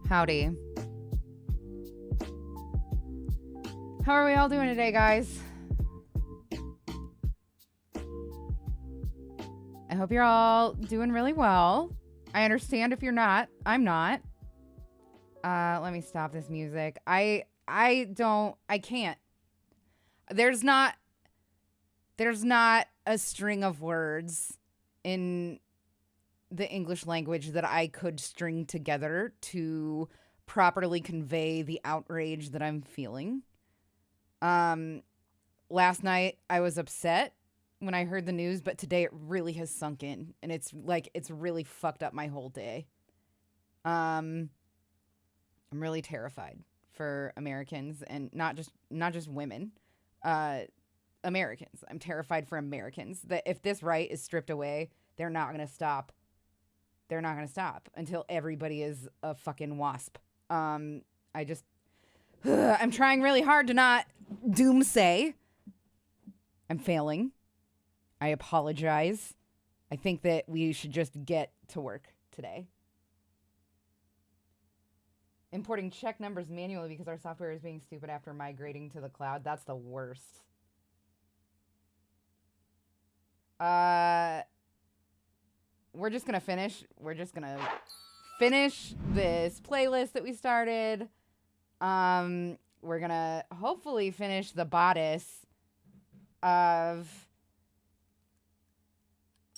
Howdy. How are we all doing today, guys? I hope you're all doing really well. I understand if you're not. I'm not. Let me stop this music. I can't. There's not a string of words in the English language that I could string together to properly convey the outrage that I'm feeling. Last night I was upset when I heard the news, but today it really has sunk in, and it's really fucked up my whole day. I'm really terrified for Americans, and not just women. Americans. I'm terrified for Americans that if this right is stripped away, they're not going to stop. They're not going to stop until everybody is a fucking wasp. I'm trying really hard to not doomsay. I'm failing. I apologize. I think that we should just get to work today. Importing check numbers manually because our software is being stupid after migrating to the cloud. That's the worst. We're just gonna finish this playlist that we started. We're gonna hopefully finish the bodice of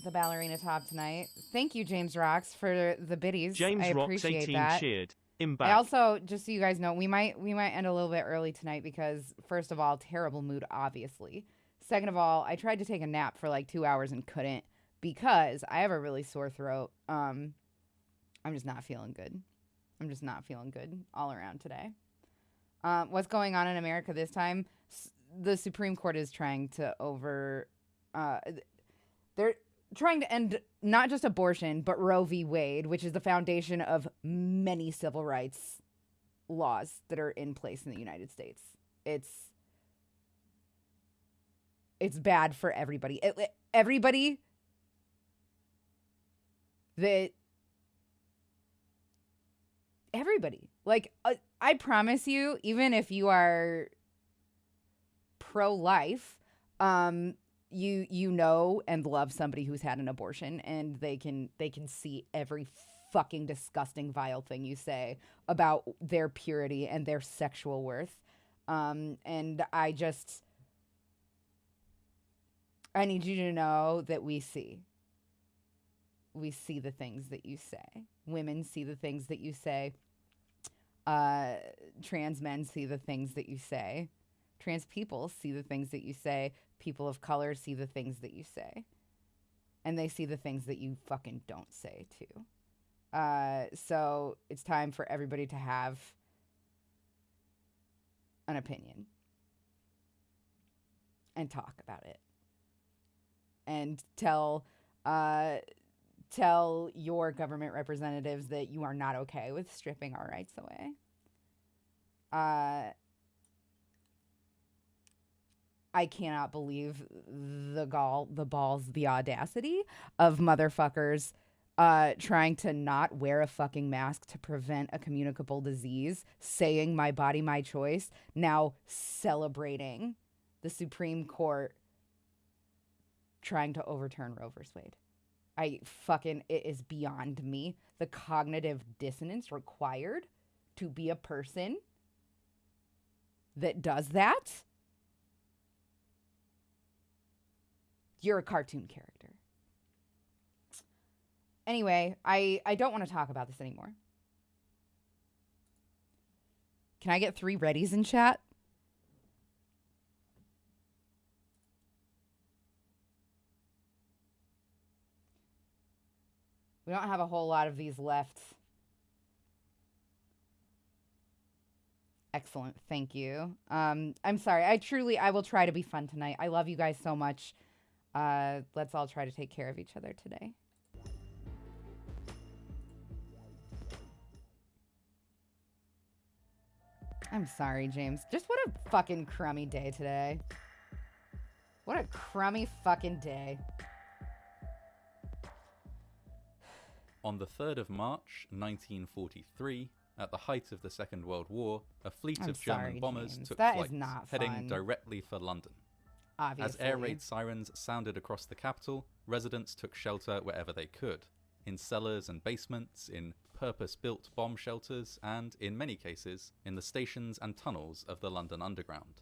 the ballerina top tonight. Thank you, James Rocks, for the biddies. James I Rocks appreciate 18 that. cheered. I also, just so you guys know, we might end a little bit early tonight because, first of all, terrible mood, obviously. Second of all, I tried to take a nap for like 2 hours and couldn't because I have a really sore throat. I'm just not feeling good. I'm just not feeling good all around today. What's going on in America this time? The Supreme Court is trying to they're trying to end not just abortion, but Roe v. Wade, which is the foundation of many civil rights laws that are in place in the United States. It's bad for everybody. Everybody like, I promise you, even if you are pro-life, you know and love somebody who's had an abortion, and they can see every fucking disgusting, vile thing you say about their purity and their sexual worth. And I need you to know that we see the things that you say. Women see the things that you say. Trans men see the things that you say. Trans people see the things that you say. People of color see the things that you say. And they see the things that you fucking don't say, too. So it's time for everybody to have an opinion. And talk about it. And tell your government representatives that you are not okay with stripping our rights away. I cannot believe the balls, the audacity of motherfuckers trying to not wear a fucking mask to prevent a communicable disease, saying my body, my choice, now celebrating the Supreme Court trying to overturn Roe v. Wade. It is beyond me. The cognitive dissonance required to be a person that does that. You're a cartoon character. Anyway, I don't want to talk about this anymore. Can I get 3 readies in chat? We don't have a whole lot of these left. Excellent. Thank you. I'm sorry. I will try to be fun tonight. I love you guys so much. Let's all try to take care of each other today. I'm sorry, James. Just what a fucking crummy day today. What a crummy fucking day. On the 3rd of March, 1943, At the height of the Second World War, a fleet I'm of German sorry, bombers James. took That flight, is not heading fun. directly for London. Obviously. As air raid sirens sounded across the capital, residents took shelter wherever they could, in cellars and basements, in purpose-built bomb shelters, and, in many cases, in the stations and tunnels of the London Underground.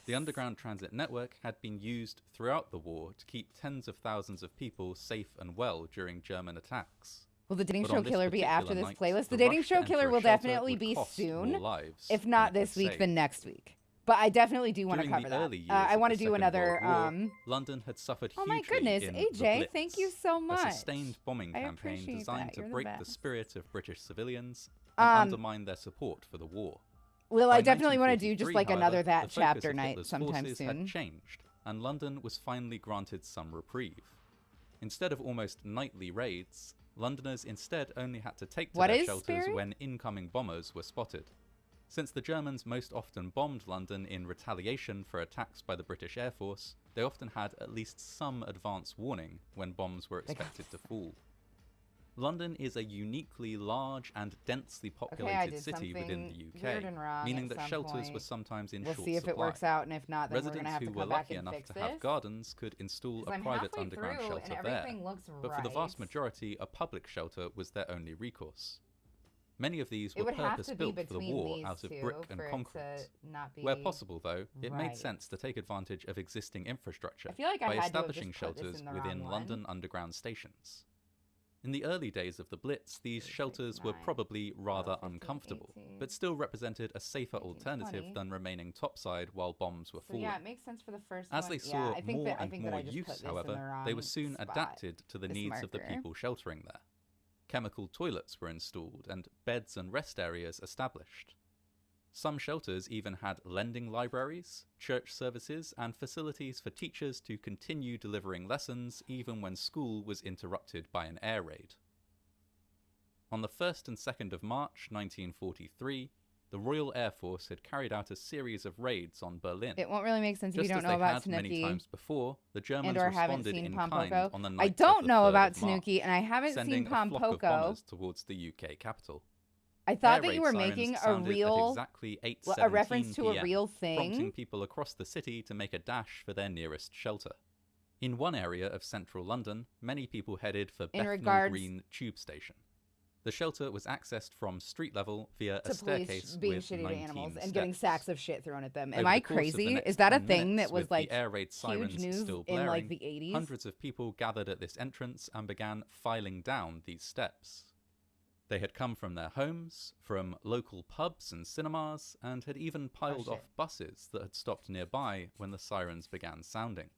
The Underground Transit Network had been used throughout the war to keep tens of thousands of people safe and well during German attacks. Will the Dating But Show on this Killer be after particular this night, playlist? The the Dating rush Show to enter Killer a will shelter definitely would be cost soon. more lives If than not it this could week, save. then next week. But I definitely do want to During cover the that. early years I of want the to do Second another. World War, London had suffered Oh hugely my goodness, in AJ, the Blitz, thank you so much. a sustained bombing I campaign appreciate designed that. to You're the break the best. spirit of British civilians and undermine their support for the war. Well, By I definitely want to do just 1943, like another however, that the focus chapter of night Hitler's sometime forces soon. had changed, and London was finally granted some reprieve. Instead of almost nightly raids, Londoners instead only had to take to What their is shelters Sperry? when incoming bombers were spotted. Since the Germans most often bombed London in retaliation for attacks by the British Air Force, they often had at least some advance warning when bombs were expected to fall. London is a uniquely large and densely populated city within the UK, meaning that shelters were sometimes in short supply. We'll see if it works out, and if not, then we're going to Residents have to who were come back lucky and enough fix to this. have gardens could install 'Cause a I'm private halfway underground through, shelter and there, everything looks but for the vast right. majority, a public shelter was their only recourse. Many of these It were would have to be purpose-built for the between war these out of two brick and for it concrete. to not be Where possible, though, it made right. sense to take advantage of existing infrastructure I feel like I by had to have establishing just put this shelters in the within wrong London one. Underground stations. In the early days of the Blitz, these shelters were 9, probably rather 15, uncomfortable, 18, but still represented a safer 19, alternative 20. than remaining topside while bombs were So falling. yeah, it makes sense for the first As one. they Yeah, saw I think more that, I and think that more I just put use, this in the however, they were wrong soon spot, adapted to the this needs of the marker. people sheltering there. Chemical toilets were installed and beds and rest areas established. Some shelters even had lending libraries, church services, and facilities for teachers to continue delivering lessons even when school was interrupted by an air raid. On the 1st and 2nd of March 1943, the Royal Air Force had carried out a series of raids on Berlin. It won't really make sense if you Just don't as know they about had many Snooki times before, the Germans and or haven't responded seen in kind Pompoko. on the I night don't of the know 3rd about of March, Snooki, and I haven't sending seen a flock of Pompoko. bombers towards the UK capital. I thought Air that you raid were sirens making a sounded at real, exactly a reference 8:17 to a PM, real prompting thing. people across the city to make a dash for their nearest shelter. In one area of central London, many people headed for Bethnal Green tube station. The shelter was accessed from street level via a To staircase police being with shitty to 19 animals and steps. getting sacks of shit thrown at them. Am Over I the course of the crazy? next Is that a 10 thing minutes, that was with like the air raid huge sirens news still in blaring, like the 80s? hundreds of people gathered at this entrance and began filing down these steps. They had come from their homes, from local pubs and cinemas, and had even piled off buses that had stopped nearby when the sirens began sounding.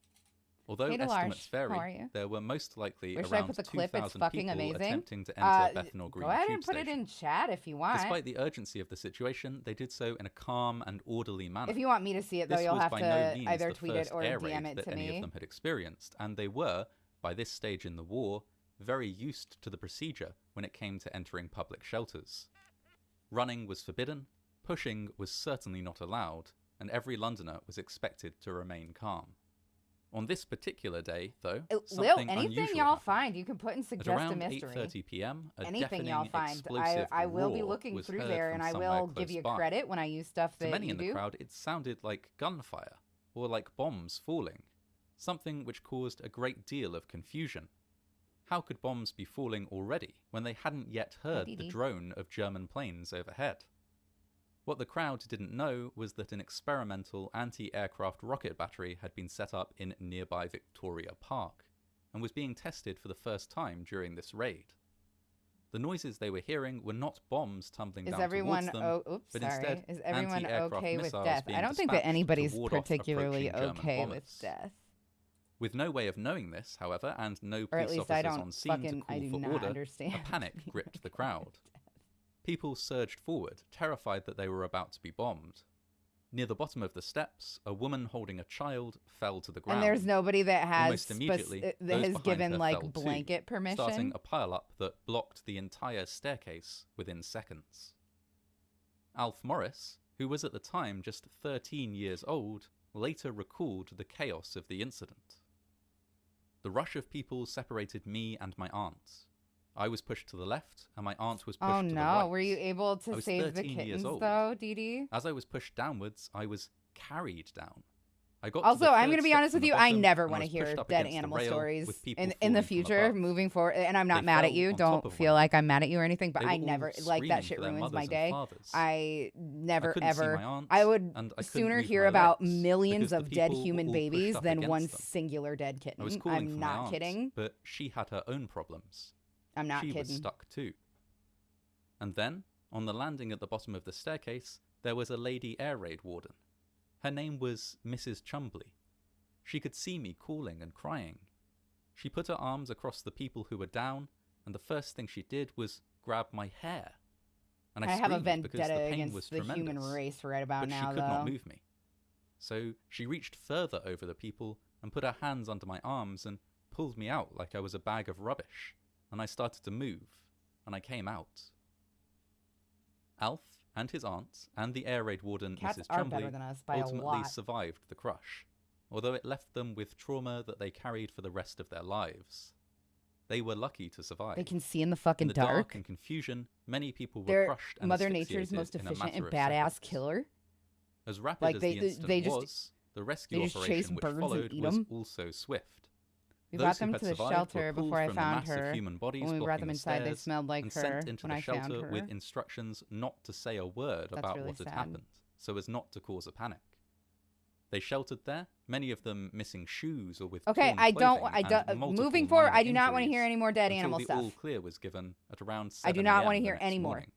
Although Hey, estimates Delarge, how are vary, you? there were most likely Where should I around put the clip? It's 2,000 fucking people amazing. attempting to enter Bethnal Green Go ahead tube and put it station. in chat if you want. Despite the urgency of the situation, they did so in a calm and orderly manner. If you want me to see it, though, This you'll was have by to no means either the tweet it first or air DM raid it that to any me. of them had experienced, and they were, by this stage in the war, very used to the procedure when it came to entering public shelters. Running was forbidden, pushing was certainly not allowed, and every Londoner was expected to remain calm. On this particular day, though, something anything unusual y'all happened. find, you can put in At suggest a around mystery. 8:30 p.m., a Anything y'all deafening, find, explosive I will be roar looking was through heard there, from and I somewhere will give close you by. credit when I use stuff To that many you in the do. crowd, it sounded like gunfire, or like bombs falling, something which caused a great deal of confusion. How could bombs be falling already when they hadn't yet heard the drone of German planes overhead? What the crowd didn't know was that an experimental anti-aircraft rocket battery had been set up in nearby Victoria Park, and was being tested for the first time during this raid. The noises they were hearing were not bombs tumbling down towards them, but instead is everyone anti-aircraft okay with missiles death? being I don't think that dispatched to anybody's ward off particularly approaching German okay bombers. with death. With no way of knowing this, however, and no Or at police least I officers don't on scene to I do call for not order, understand. a panic gripped the crowd. People surged forward, terrified that they were about to be bombed. Near the bottom of the steps, a woman holding a child fell to the ground. And there's nobody that has Almost immediately, that those has behind given her like fell too, blanket permission. starting a pile-up that blocked the entire staircase within seconds. Alf Morris, who was at the time just 13 years old, later recalled the chaos of the incident. The rush of people separated me and my aunt. I was pushed to the left, and my aunt was pushed Oh to the no, right. were you able I to was save the 13 years kittens old. though, Dee Dee? As I was pushed downwards, I was carried down. I got Also, to the I'm third going to be step honest from with the you. I bottom, never and want to was hear pushed up dead against the animal rail stories with people in the falling from future, above. moving forward. And I'm not They mad at fell you. on top Don't of feel one like I'm mad at you or anything, but They were I all never, like, that screaming shit for their ruins my mothers and day. fathers. I never, couldn't see ever, my aunt, I would and I couldn't sooner move hear my about legs millions because the of dead people were human all babies pushed up than against one them. singular dead kitten. I was calling I'm for my not aunt, kidding. but she had her own problems. I'm not She was kidding. stuck too. And then, on the landing at the bottom of the staircase, there was a lady air raid warden. Her name was Mrs. Chumbly. She could see me calling and crying. She put her arms across the people who were down, and the first thing she did was grab my hair. And I have a screamed because the vendetta pain was against the tremendous, human race right about but now, she could though. not move me. So she reached further over the people and put her hands under my arms and pulled me out like I was a bag of rubbish, and I started to move, and I came out. Alf and his aunt and the air raid warden, Cats Mrs. are Chumbly, better than us by a ultimately lot. survived the crush, although it left them with trauma that they carried for the rest of their lives. They were lucky to survive. They can see in the fucking in the dark. and confusion, many people were They're crushed and Mother Nature's asphyxiated most in a efficient and matter of badass seconds. killer. As rapid Like, as they- the incident they just- was, the rescue they just chase operation which birds and followed eat was 'em. also swift. We Those brought who them had to the survived shelter were pulled before I from the found mass of her. human bodies When we brought blocking them the inside, they stairs smelled like and her sent into when the I found shelter her. with instructions not to say a word That's about really what had sad. happened, so as not to cause a panic. They sheltered there, many of them missing shoes or with Okay, torn I don't. clothing I and don't. multiple Moving forward, minor I do not want to injuries hear any more dead until animal the stuff. all clear was given at around 7 I do not a.m. want to the hear next any more. morning.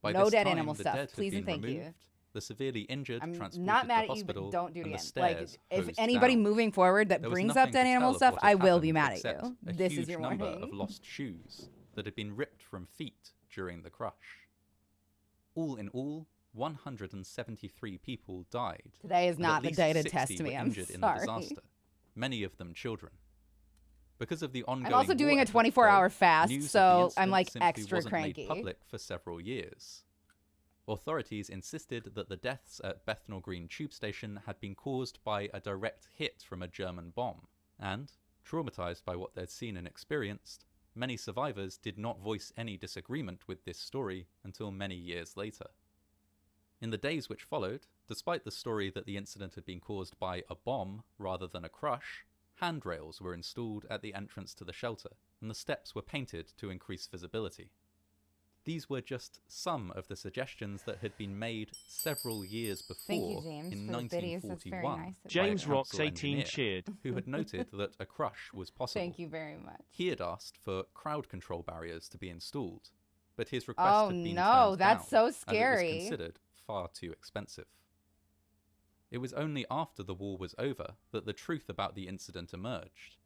By No this dead time, animal the stuff, dead had please and been thank you. removed, the severely injured I'm transported not mad to at you, hospital, but don't do it and again. the Like, stairs if hosed anybody down. moving forward that There was brings nothing up to dead animal tell of stuff, what had I will be happened mad at except you. a This is huge your number warning. of lost shoes that had been ripped from feet during the crush. All in all, 173 people died. Today is and not at the least day to 60 test me. were I'm injured in the sorry. disaster, many of them children. Because of the ongoing I'm also doing war a effort, 24-hour though, fast, news of the so I'm incident like simply extra wasn't cranky. made public for several years. Authorities insisted that the deaths at Bethnal Green tube station had been caused by a direct hit from a German bomb, and, traumatized by what they'd seen and experienced, many survivors did not voice any disagreement with this story until many years later. In the days which followed, despite the story that the incident had been caused by a bomb rather than a crush, handrails were installed at the entrance to the shelter, and the steps were painted to increase visibility. These were just some of the suggestions that had been made several years Thank you, before James, in for the biddies. That's very 1941 nice of you. James by a Rocks council 18 engineer cheered. who had noted that a crush was possible. Thank you very much. He had asked for crowd control barriers to be installed, but his request Oh had been no, turned that's down, so scary. as it was considered far too expensive. It was only after the war was over that the truth about the incident emerged.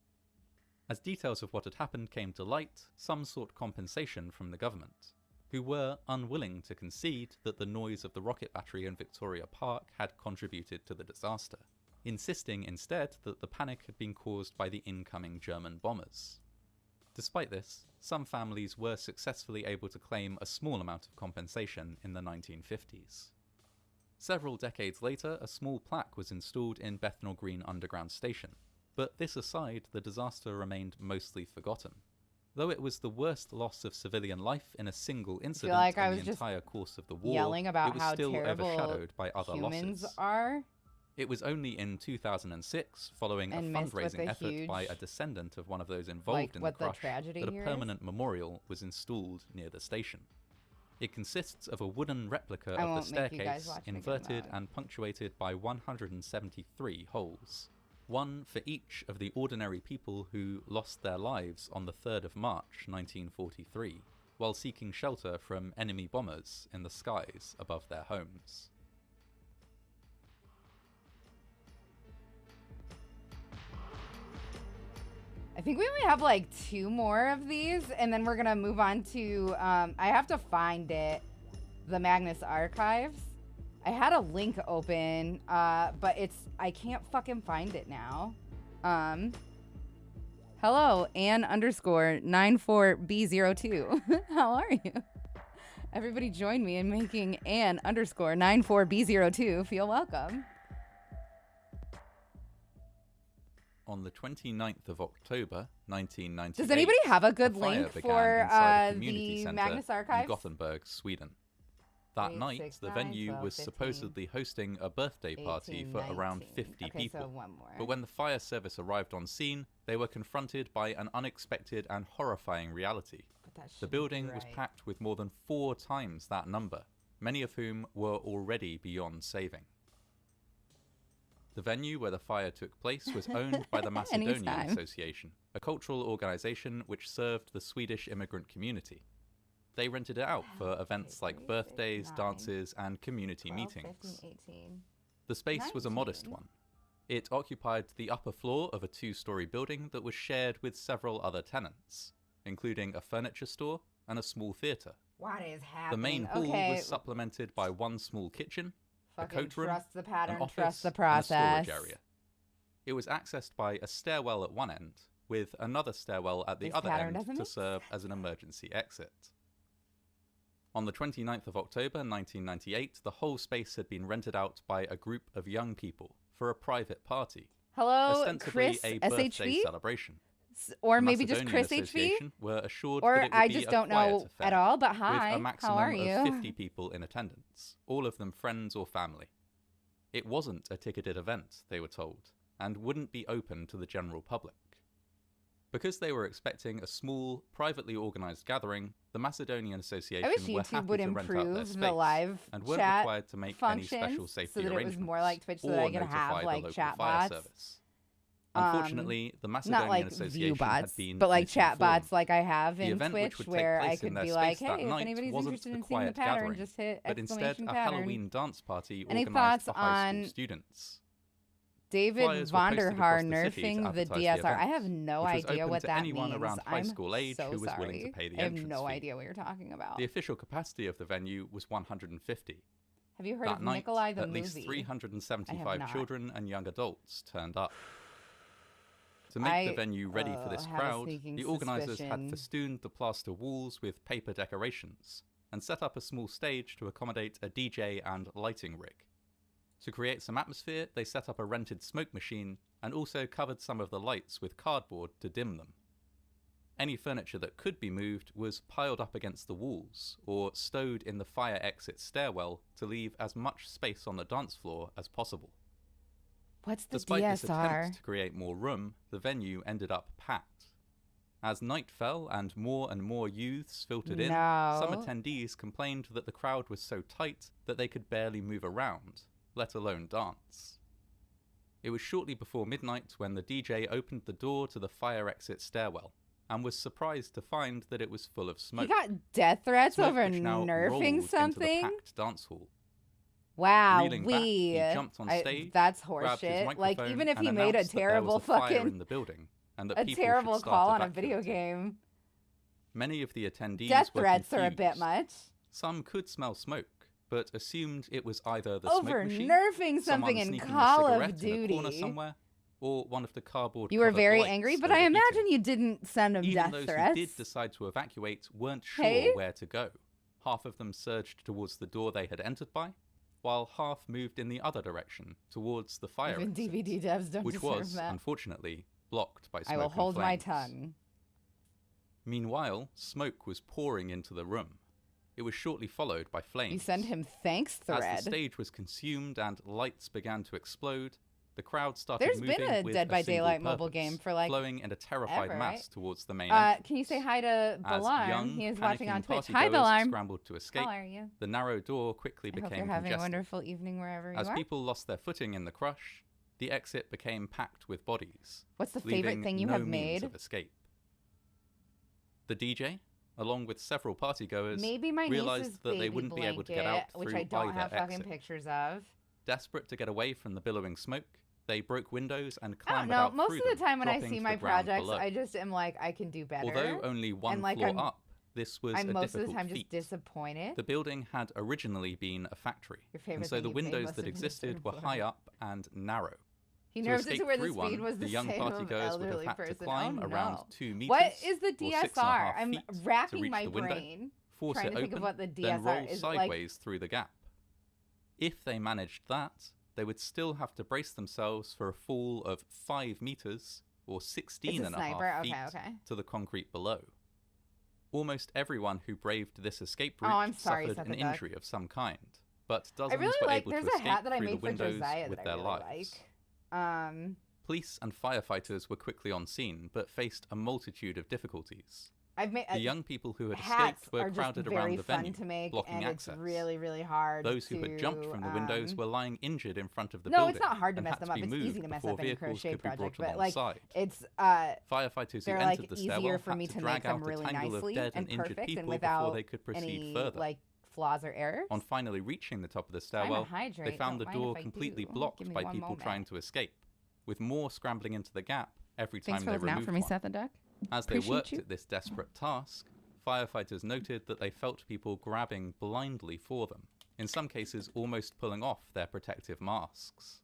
As details of what had happened came to light, some sought compensation from the government, who were unwilling to concede that the noise of the rocket battery in Victoria Park had contributed to the disaster, insisting instead that the panic had been caused by the incoming German bombers. Despite this, some families were successfully able to claim a small amount of compensation in the 1950s. Several decades later, a small plaque was installed in Bethnal Green Underground Station, but this aside, the disaster remained mostly forgotten. Though it was the worst loss of civilian life in a single incident like I in was the just entire course of the war, yelling about it was how still terrible overshadowed by other humans losses. are. It was only in 2006, following a And missed with fundraising the effort by a huge- descendant of one of those Like involved in what the the crush, tragedy that a here is? permanent memorial was installed near the station. It consists of a wooden replica I of the won't make you guys staircase, watch me get inverted mad. and punctuated by 173 holes. One for each of the ordinary people who lost their lives on the 3rd of March 1943, while seeking shelter from enemy bombers in the skies above their homes. I think we only have like 2 more of these, and then we're gonna move on to, I have to find it, the Magnus Archives. I had a link open, but I can't fucking find it now. Hello, Ann_94B02. How are you? Everybody join me in making Ann_94B02 feel welcome. On the 29th of October, 1998, does anybody have a good a fire link began for inside a community the centre Magnus in Archives? Gothenburg, Sweden. That 8, night, 6, the 9, venue 12, was 15, supposedly hosting a birthday party 18, for 19. around 50 Okay, people. so one more. But when the fire service arrived on scene, they were confronted by an unexpected and horrifying reality. The building was packed with more than 4 times that number, many of whom were already beyond saving. The venue where the fire took place was owned by the Macedonian Association, a cultural organisation which served the Swedish immigrant community. They rented it out for events like birthdays, dances, and community 12, meetings. 15, 18. The space was a modest one. It occupied the upper floor of a 2-story building that was shared with several other tenants, including a furniture store and a small theatre. What is happening? The main hall was supplemented by one small kitchen, a coat room, trust the pattern, an office, trust the and a process. storage area. It was accessed by a stairwell at one end, with another stairwell at the other end to serve as an emergency exit. On the 29th of October 1998, the whole space had been rented out by a group of young people for a private party. Hello, ostensibly Chris a birthday SHV? celebration. Or maybe just Chris HV? Were assured Or that it would I be just a don't quiet know affair, at all, but with hi, a maximum how are of you? 50 people in attendance, all of them friends or family. It wasn't a ticketed event, they were told, and wouldn't be open to the general public. Because they were expecting a small, privately organised gathering, the Macedonian Association I wish were YouTube happy would to rent out their improve space the live and weren't chat required to make any special functions safety so that it arrangements was more like Twitch so that or I could notify have the like local chat fire bots. service. Unfortunately, the Macedonian Not like Association view bots, had been but like chat misinformed. bots like I have The in event which Twitch would take where I place could in their be like, space that hey, if night anybody's wasn't interested a in seeing the quiet pattern, gathering, just hit but instead exclamation a pattern. Halloween dance party Any organised thoughts for high on school students. David Flyers were posted Vonderhaar across the city to nerfing the advertise the DSR? I event, have no which was idea open what to that anyone means. around high I'm school age so who was willing to sorry. pay the I have entrance no fee. idea what you're talking about. The official capacity of the venue was 150. Have you heard That of night, Nikolai the at movie? least I have 375 not. children and young adults turned up. To make the venue ready for this have a crowd, sneaking the organisers had suspicion. festooned the plaster walls with paper decorations and set up a small stage to accommodate a DJ and lighting rig. To create some atmosphere, they set up a rented smoke machine and also covered some of the lights with cardboard to dim them. Any furniture that could be moved was piled up against the walls or stowed in the fire exit stairwell to leave as much space on the dance floor as possible. What's the Despite this DSR? attempt to create more room, the venue ended up packed. As night fell and more youths filtered in, some attendees complained that the crowd was so tight that they could barely move around, let alone dance. It was shortly before midnight when the DJ opened the door to the fire exit stairwell and was surprised to find that it was full of smoke. He got death threats Smoke over which now rolled nerfing into the something? packed dance hall. Wow, Reeling back, he jumped on stage, that's grabbed his horseshit. Like, microphone, even if and he made a announced that there was terrible a fire in fucking, the building and that a people terrible should start call on a video evacuating. game. Many of the attendees Death were threats are a bit confused. much. Some could smell smoke, but assumed it was either the Over smoke machine, nerfing something someone in sneaking Call a of cigarette in a corner Duty. somewhere, or one of the cardboard. You were very lights angry, but I overheating. imagine you didn't send him Even death those threats. who did decide to evacuate weren't sure Hey? where to go. Half of them surged towards the door they had entered by, while half moved in the other direction, towards the fire Even exit, DVD devs don't which deserve was, that. unfortunately, blocked by smoke I will and hold my flames. tongue. Meanwhile, smoke was pouring into the room. It was shortly followed by flames. You send him thanks thread. As the stage was consumed and lights began to explode, the crowd started There's moving been a with Dead by single Daylight mobile purpose, game for, like, flowing in a terrified ever, mass right? towards the main entrance. Can you say hi to As Balarm? young, He is watching on panicking Twitch. Hi, partygoers Balarm. scrambled to escape, How are you? the narrow door quickly I hope became you're having a congested. wonderful evening wherever you As are. people lost their footing in the crush, the exit became packed with bodies, What's the favorite leaving thing you no have means made? of escape. The DJ, along with several partygoers, Maybe my realized niece's that baby they wouldn't be able to get blanket, out which through I don't either have fucking exit. pictures of. Desperate to get away from the billowing smoke, they broke windows and I don't clambered know. out Most through of the them, time when I dropping see to my the ground projects, below. I just am like, I can do better. Although only one and, like, floor I'm up, this was I'm a most of the difficult time feat. just disappointed. The building had originally been a factory, Your favorite and so thing the you've made windows must that have been a existed certain were floor. high up and narrow. He To nerves it escape to where the through speed one, was the the young same of partygoers would have elderly had to person. climb Oh, around no. 2 meters What is the or 6.5 DSR? I'm feet to racking reach my the window, brain force trying it to think of open, what the DSR then roll is. Like, sideways through the gap. If they managed that, they would still have to brace themselves for a fall of 5 meters, or 16.5 feet, to the concrete below. Almost everyone who braved this escape route suffered an injury of some kind, but dozens were able to escape through the windows with their lives. Police and firefighters were quickly on scene, but faced a multitude of difficulties. The young people who had escaped were crowded around the venue, blocking access. It's really, really hard. Those who had jumped from the windows were lying injured in front of the building. No, it's not hard to mess them up. It's easy to mess up in a crochet project, but like it's firefighters who they're entered like the stairwell easier for had me to to drag make them out really a tangle of nicely dead and and injured perfect and people without before they could proceed any further. like flaws or errors. On finally reaching the top of the stairwell, they found the door completely blocked by people moment. trying to escape, with more scrambling into the gap every time Thanks they for looking out removed for me, one. Seth and Duck. As they worked at this desperate task, firefighters noted that they felt people grabbing blindly for them, in some cases almost pulling off their protective masks.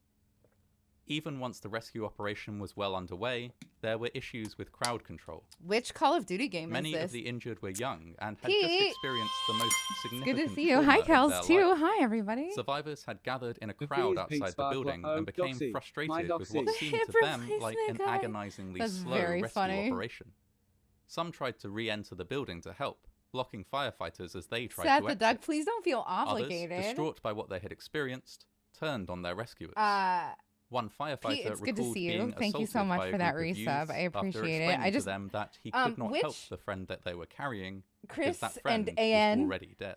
Even once the rescue operation was well underway, there were issues with crowd control. Which Call of Duty game Many is this? of the injured were young and had just experienced the most significant Good to see you. trauma Hi, of Kels, their too. life. Hi, everybody. Survivors had gathered in a crowd outside the building and became frustrated with what seemed Hip to them like an replacement guy. agonizingly That's slow very rescue funny. operation. Some tried to re-enter the building to help, blocking firefighters as they tried Seth to the exit. Duck, please don't feel obligated. Others, distraught by what they had experienced, turned on their rescuers. One firefighter Pete, it's good to recalled see you. being Thank you so assaulted much by a for that group of resub. youths I after appreciate it. explaining I just to them that he could not help which the friend that they were carrying Chris because that friend and Ann was already dead.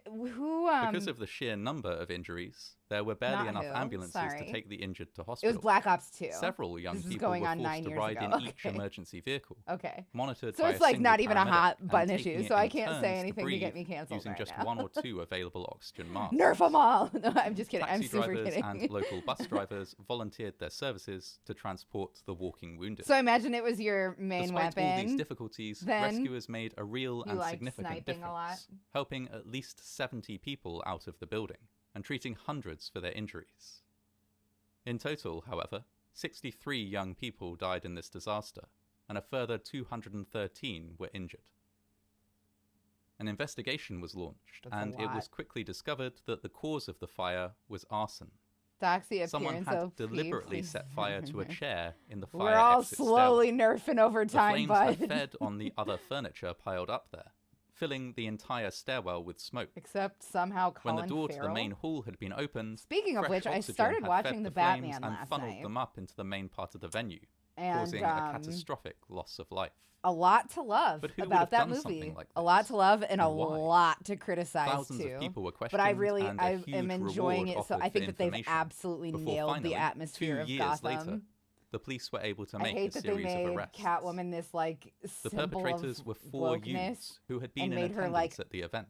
who Because of the sheer number of injuries, there were barely enough ambulances to take the injured to It hospital. was Black Ops 2. Several young This is people going were on forced 9 to years ride ago. in each emergency vehicle, Okay. monitored So by it's a like single not even a paramedic hot and button taking issue, it so I in can't turns say to anything to breathe get me canceled using right just now. one or two available oxygen masks. Nerf them all. No, I'm just kidding. Taxi I'm super drivers kidding. and local bus drivers volunteered their services to transport the walking wounded. So I imagine it was your main Despite weapon. all these difficulties, Then rescuers made a real and liked significant sniping a lot. difference, helping at least 70 people out of the building and treating hundreds for their injuries. In total, however, 63 young people died in this disaster, and a further 213 were injured. An investigation was launched, That's a and it lot. was quickly discovered that the cause of the fire was arson. Doxy Someone appearance had of deliberately please. set fire to a chair in the fire We're all exit slowly nerfing over stairwell. time, The flames bud. had fed on the other furniture piled up there, filling the entire stairwell with smoke. Except somehow When Colin the door to Farrell. the main hall had been opened, Speaking of fresh which, I oxygen started had watching fed the flames Batman and last funneled night. them up into the main part of the venue, And causing a catastrophic loss of life. a lot to love But who would about have that done movie. something like A lot this? to love and a And why? lot to criticize Thousands too. of people were questioned, But I really, and a I huge am enjoying reward it. So offered I think for that they've information. absolutely Before nailed finally, the atmosphere 2 of years Gotham. later, the police were able to I make hate a that they series of made arrests. Catwoman this like The symbol perpetrators of were 4 wokeness youths who had been and in made her, attendance like, at the event.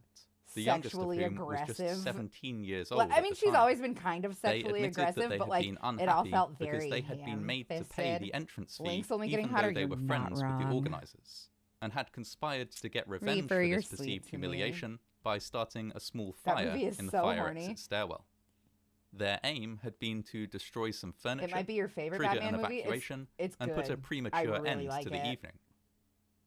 The youngest of sexually whom was aggressive. just 17 years old. Well, I at mean, the she's time. always been kind of They sexually admitted aggressive, that they but had like been it all unhappy felt because very they had been made to pay ham-fisted. the entrance fee, Link's only getting even hotter. though they You're were not friends with the wrong. organizers, and had conspired to get revenge Reaper, for you're this sweet perceived to me. humiliation by starting a small That fire movie is in the so fire horny. exit stairwell. Their aim had been to destroy some furniture, It might be your favorite trigger Batman an movie. evacuation, It's and put a good. premature really end like to the it. evening.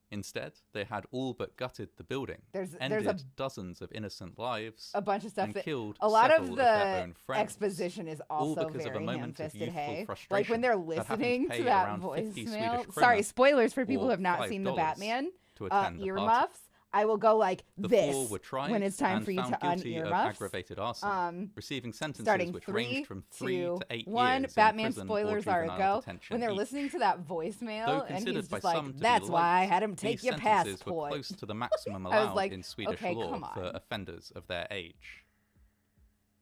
Instead, they had all but gutted the building, There's ended dozens of innocent lives, a bunch of stuff and that killed a lot several of their the own friends, exposition is all also because of a very moment of ham-fisted. youthful Hey, like frustration when they're that happened to listening pay to that around 50 Swedish voicemail. krona, Sorry, spoilers for people who or have not seen the $5 Batman. to attend the party. Earmuffs. I will go like The this 4 were tried when it's time and for you found to guilty of unearmuffs. aggravated arson, receiving sentences Starting which 3, ranged from 3 to 8 1. years Batman in prison spoilers or are a juvenile go. detention When they're each. listening to that Though voicemail, and considered he's by just like, some to be "That's why I light, had him take these your sentences were passport." close to the maximum I was allowed like, in Swedish okay, law come for on. offenders of their age.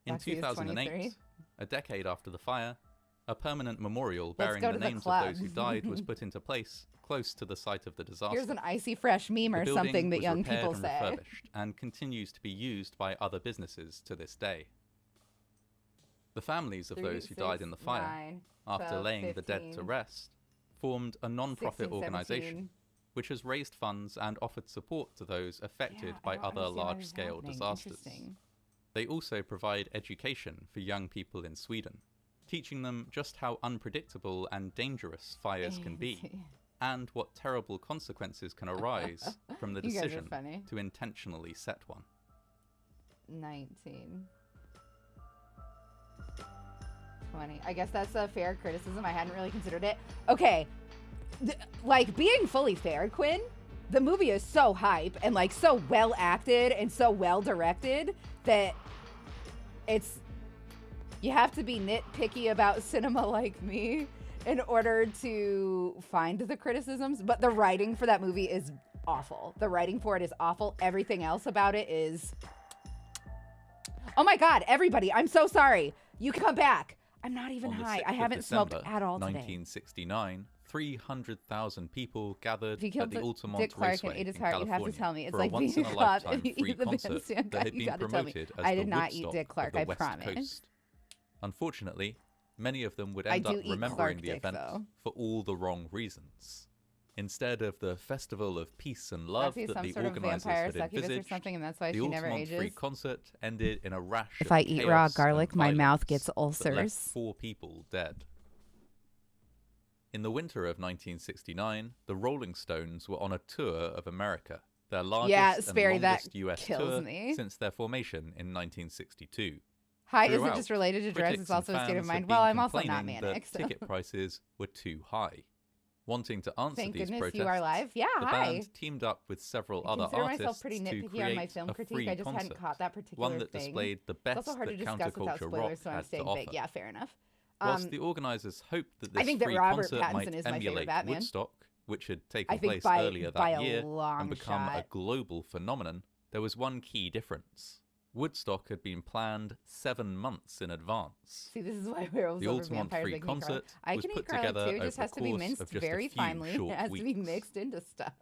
In Roxy is 2008, 23. a decade after the fire, a permanent memorial Let's bearing go the to the names of club. those who died was put into place close to the site of the disaster. Here's an icy fresh meme The or building something that was young repaired people and say. refurbished and continues to be used by other businesses to this day. The families of 3, those who 6, died in the fire, 9, after 12, laying the dead 15, to rest, formed a non-profit 16, organisation 17. which has raised funds and offered support to those affected by other large-scale disasters. They also provide education for young people in Sweden, teaching them just how unpredictable and dangerous fires can be, and what terrible consequences can arise from the You guys are decision funny. to intentionally set one. 19. funny. I guess that's a fair criticism. I hadn't really considered it. Okay. Like, being fully fair, Quinn, the movie is so hype and, like, so well acted and so well directed that it's... You have to be nitpicky about cinema like me in order to find the criticisms. But the writing for that movie is awful. The writing for it is awful. Everything else about it is... Oh my God, everybody, I'm so sorry. You can come back. I'm not even high. I haven't smoked at all today. 1969, 300,000 people gathered if you at the Altamont Dick Clark Raceway and ate his in heart, you California have to tell me. It's for like a once-in-a-lifetime free concert that had been promoted as I the did not eat Woodstock Dick Clark, of the I West promise. Coast. Unfortunately, many of them would end up remembering the event for all the wrong reasons. Instead of the festival of peace and love that the organizers had envisaged, the Altamont Free Concert ended in a rash if I eat raw garlic, my mouth gets that ulcers. left 4 people dead. In the winter of 1969, the Rolling Stones were on a tour of America, their largest and longest US tour since their formation in 1962. Hi, is it just related to drugs? It's also a state of mind. Well, I'm also not manic. So. Ticket prices were too high. Wanting to answer Thank these goodness protests, you are live. Yeah, the band teamed up with several other artists myself pretty nitpicky to create on my film a critique. free I just concert, hadn't caught that particular one that thing. displayed the It's best also hard to that discuss without counterculture rock spoilers, so I'm had to staying offer. big. Yeah, fair enough. Whilst the organisers hoped that I this think that free Robert concert Pattinson might is my favorite emulate Batman. Woodstock, which had taken place by earlier that year long and become a shot. global phenomenon, there was one key difference. Woodstock had been planned 7 months in advance. See, this is why werewolves The over Altamont vampires Free make me concert I was can put eat garlic together too. It over just has the to be course minced of just very a few finely. short It has weeks. to be mixed into stuff.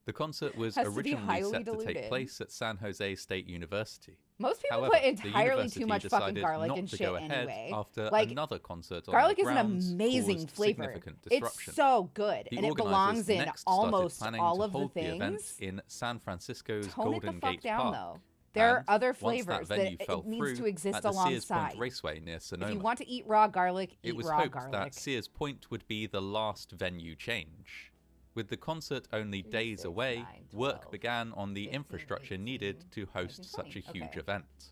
The concert was Has to be originally highly set to diluted. take place at San Jose State University. Most people However, put the entirely university too much fucking decided garlic not and to shit go ahead anyway. after Like, another concert on garlic the is an grounds amazing caused flavor. significant It's disruption. so good, The and it organisers belongs in next almost started planning all to of the hold the event things. in San Francisco's Tone it the Golden fuck Gate down, Park. though. There are And other once flavors that venue fell it needs through, to exist at the Sears alongside. Point Raceway near Sonoma. If you want to eat raw garlic, It eat was raw hoped garlic. that Sears Point would be the last venue change. With the concert only days 6, away, 9, work 12, began on the 15, infrastructure 18, needed to host 19, such a 20. huge Okay. event.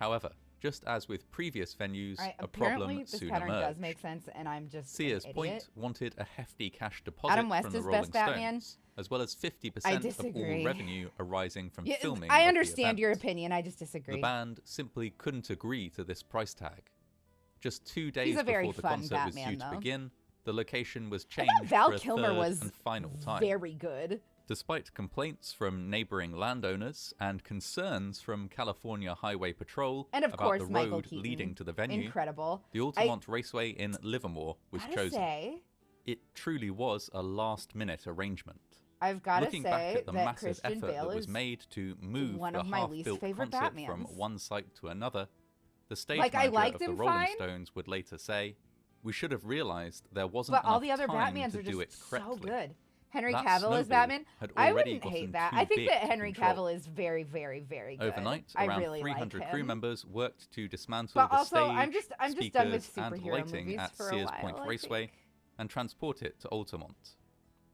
However, just as with previous venues, Right, a apparently problem this soon pattern does emerged. make sense, and I'm just Sears an idiot. Point wanted a hefty cash deposit Adam West from the is Rolling best Batman. Stones, as well as 50% of disagree. all revenue arising from Yeah, filming I of the understand your event. opinion. I just disagree. The band simply couldn't agree to this price tag. Just 2 days a very before the fun concert was Batman, due to though. begin, the location was I changed thought Val for a Kilmer third was and final time. very good. Despite complaints from neighboring landowners and concerns from California Highway Patrol And of about course, the Michael road Keaton. leading to the venue, Incredible. the Altamont Raceway in Livermore was Gotta chosen. say, It truly was a last-minute arrangement. I've got to Looking back say at the that massive Christian effort Bale that was is made to move one the of my least half-built favorite concert from Batmans. one site to another, the stage Like, I manager liked of the him Rolling fine, Stones would later say, "We should have realized there wasn't but all enough the other time Batmans to are do it just so correctly." good. Henry That Cavill as snowball Batman. had I already wouldn't hate gotten that. too I think big that to Henry control. Cavill is very, very, very good. Overnight, I around really 300 like crew him. members worked to dismantle But the also, stage, I'm just done with speakers, and superhero lighting movies at for a Sears while, Point I Raceway think. and transport it to Altamont.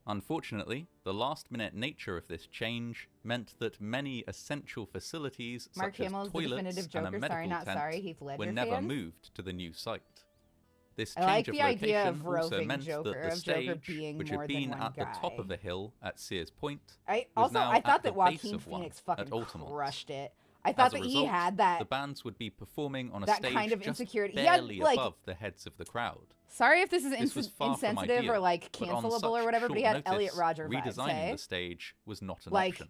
Unfortunately, the last-minute nature of this change meant that many essential facilities, Mark such Hamill as is the toilets definitive and a Joker. medical Sorry, not tent, sorry. Heath Ledger were never fans. moved to the new site. This I change like of the idea location of also roving meant Joker, that the of Joker stage, being which more had than been one at the top guy. of the hill at Sears Point, I was also now I at thought the that base Joaquin of one Phoenix at fucking Altamont. crushed it. I thought As a that result, he had the that. bands would be performing on a that stage kind of just insecurity. He had, barely like- above the heads of the crowd. Sorry if this is This was far from insensitive ideal, or like but on cancelable or such whatever, but he short had Elliot notice, Rodger vibes. redesigning Hey? the stage was not an Like, option.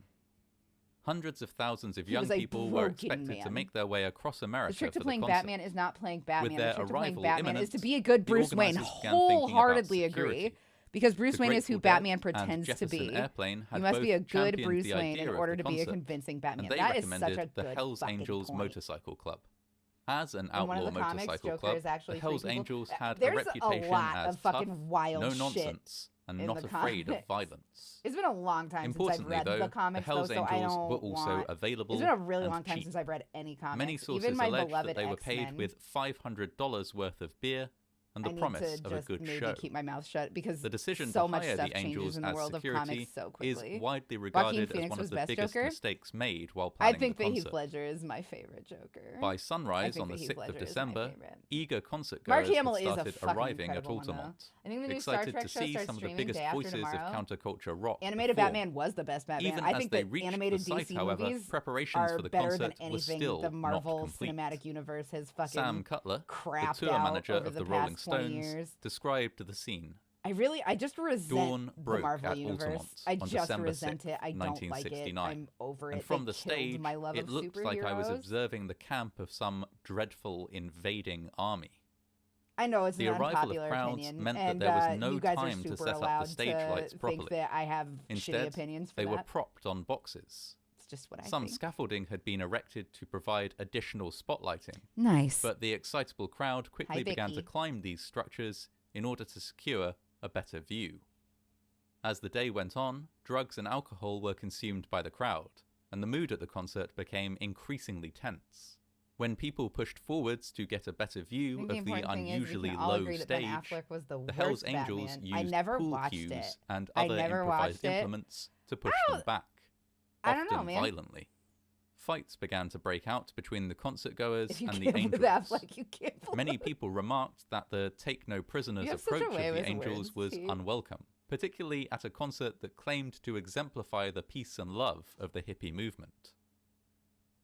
Hundreds of thousands of he young was a people were broken expected to man. make their way across America The trick to for the playing concert. Batman is not playing Batman. their The trick to playing arrival Batman is imminent, to be a good the Bruce Wayne. organisers began thinking about Wholeheartedly agree. security. Because Bruce The Wayne is who Grateful Dead Batman and pretends to Jefferson be. Airplane had You must both be a good championed Bruce the Wayne in idea of order the to be a concert, convincing Batman. and they That is such recommended a the good Hells fucking Angels point. Motorcycle Club. As an In outlaw one of the comics, motorcycle Joker club, is actually the Hells three people. Angels had a There's reputation a lot as of fucking tough, wild no shit nonsense, and in not the afraid of comics. violence. It's been a long time since I've Importantly, read though, the comics, the Hells though, so I Angels don't were also want... available It's been a really and long time cheap. since I've read any comics. Many sources Even my allege beloved that they were X-Men. paid with $500 worth of beer and the promise of a good show. Keep my mouth shut because the decision so to much hire stuff the Angels changes in the as world of security comics so is quickly. widely regarded Phoenix as one of was the best biggest Joker? mistakes made while planning I think the concert. Heath Ledger is my favorite Joker. By sunrise on the 6th of December, eager concertgoers had started arriving at Altamont, I think the new excited Star Trek to show see starts some of the streaming biggest day after voices of tomorrow. counterculture rock. Animated perform. Batman was the best Batman. Even I as think they that reached animated the site, DC however, movies preparations are for the better concert than were anything still the Marvel not complete. Cinematic Universe has fucking Sam Cutler, the crapped tour out manager over of the past Rolling 20 Stones, years. described the scene. I just resent Dawn the broke Marvel at Universe. Altamont I on just December resent 6th, it. I don't like it. 1969. I'm over it. And from They the killed stage, my love it of looked like I was superheroes. observing the camp of some dreadful invading army. I know it's The an arrival of unpopular crowds opinion, meant that and there was no you guys time are to super set up the allowed stage to lights properly. think that I have shitty Instead, opinions for they that. were propped on boxes. It's just what I Some think. scaffolding had been erected to provide additional spotlighting, Nice. but the excitable crowd quickly Hi, began to Vicky. climb these structures in order to secure a better view. As the day went on, drugs and alcohol were consumed by the crowd, and the mood at the concert became increasingly tense. When people pushed forwards to get a better view of the unusually low stage, the Hells Angels used pool cues and other improvised implements to push them back, often violently. Fights began to break out between the concertgoers and the Angels. Many people remarked that the take-no-prisoners approach of the Angels was unwelcome, particularly at a concert that claimed to exemplify the peace and love of the hippie movement.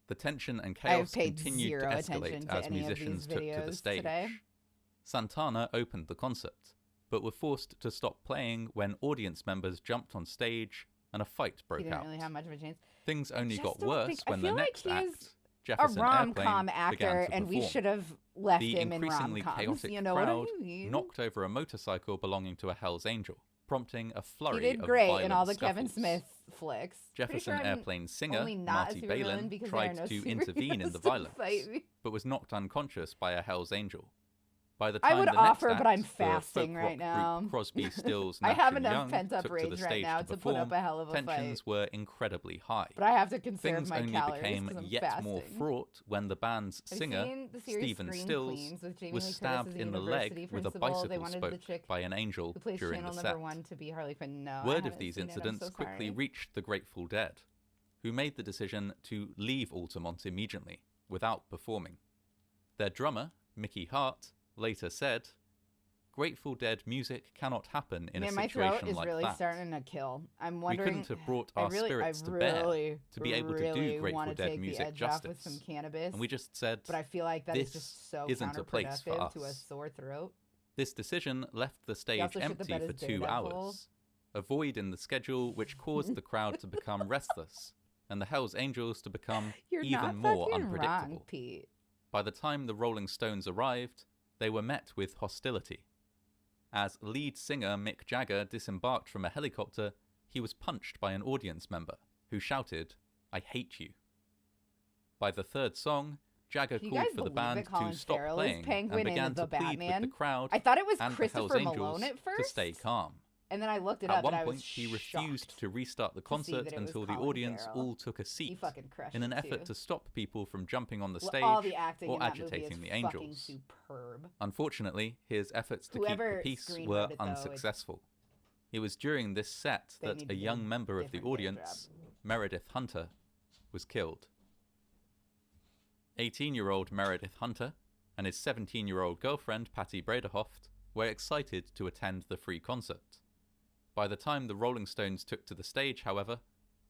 The tension and chaos continued to escalate as musicians took to the stage. Santana opened the concert, but were forced to stop playing when audience members jumped on stage and a fight broke out. Really have much of a chance. Things only got worse when the next act, a Jefferson rom-com Airplane, actor, began to and we perform. should have left The him in increasingly rom-coms. chaotic You know crowd what I mean? knocked over a motorcycle belonging to a Hell's Angel, prompting a flurry He did of great violent in all the scuffles. Kevin Smith flicks. Jefferson Airplane singer only not Marty a supervillain Balin because there are tried no to intervene in the superheroes to violence, fight me. but was knocked unconscious by a Hell's Angel. By the I time would the next offer, act, but I'm the fasting folk right rock now. group Crosby, Stills, I Nash have and enough Young pent-up took to the rage stage right now to put up perform, a hell of a tensions fight. were incredibly high. But I have to conserve Things my only calories became 'cause I'm yet fasting. more fraught when the band's Have you singer, seen the series Stephen Scream Stills, Queens with Jamie was Lee Curtis stabbed as a in the university leg with a principal? They bicycle wanted the spoke chick by an angel who plays during channel the number set. 1 to be Harley Quinn. No, I Word of haven't these seen it. I'm incidents so quickly sorry. reached the Grateful Dead, who made the decision to leave Altamont immediately, without performing. Their drummer, Mickey Hart, later said, "Grateful Dead music cannot happen in a my situation throat is like really that. starting to kill. I'm We wondering. couldn't have brought our spirits to bear to be able to do Grateful Dead music justice. With some cannabis, And we just said, but I feel like that is this just so isn't a place for counterproductive to a us." sore throat. This decision left the stage also shit the empty bed for as 2 Daredevil. hours, a void in the schedule which caused the crowd to become restless, and the Hells Angels to become You're even not more fucking unpredictable. wrong, Pete. By the time the Rolling Stones arrived, they were met with hostility. As lead singer Mick Jagger disembarked from a helicopter, he was punched by an audience member, who shouted, "I hate you." By the third song, Jagger Do you called guys for the believe band that Colin to stop Farrell is playing Penguin and in began The to plead with Batman? the crowd I thought it was and the Christopher Hells Malone Angels at first, to stay calm. and then I looked it At up, one and I was point, he shocked refused to restart the see concert that it was until the Colin audience Farrell. all took a He seat, fucking crushed in an it, effort too. to stop people from jumping on the Well, stage all the acting or in that movie agitating is the fucking Angels. superb. Unfortunately, his efforts to Whoever keep the peace screenwrote were it, though, it's- unsuccessful. It was during this set They that need a to do young a member of the different day audience, Meredith Hunter, was killed. 18-year-old Meredith Hunter and his 17-year-old girlfriend, Patty Braderhoft, were excited to attend the free concert. By the time the Rolling Stones took to the stage, however,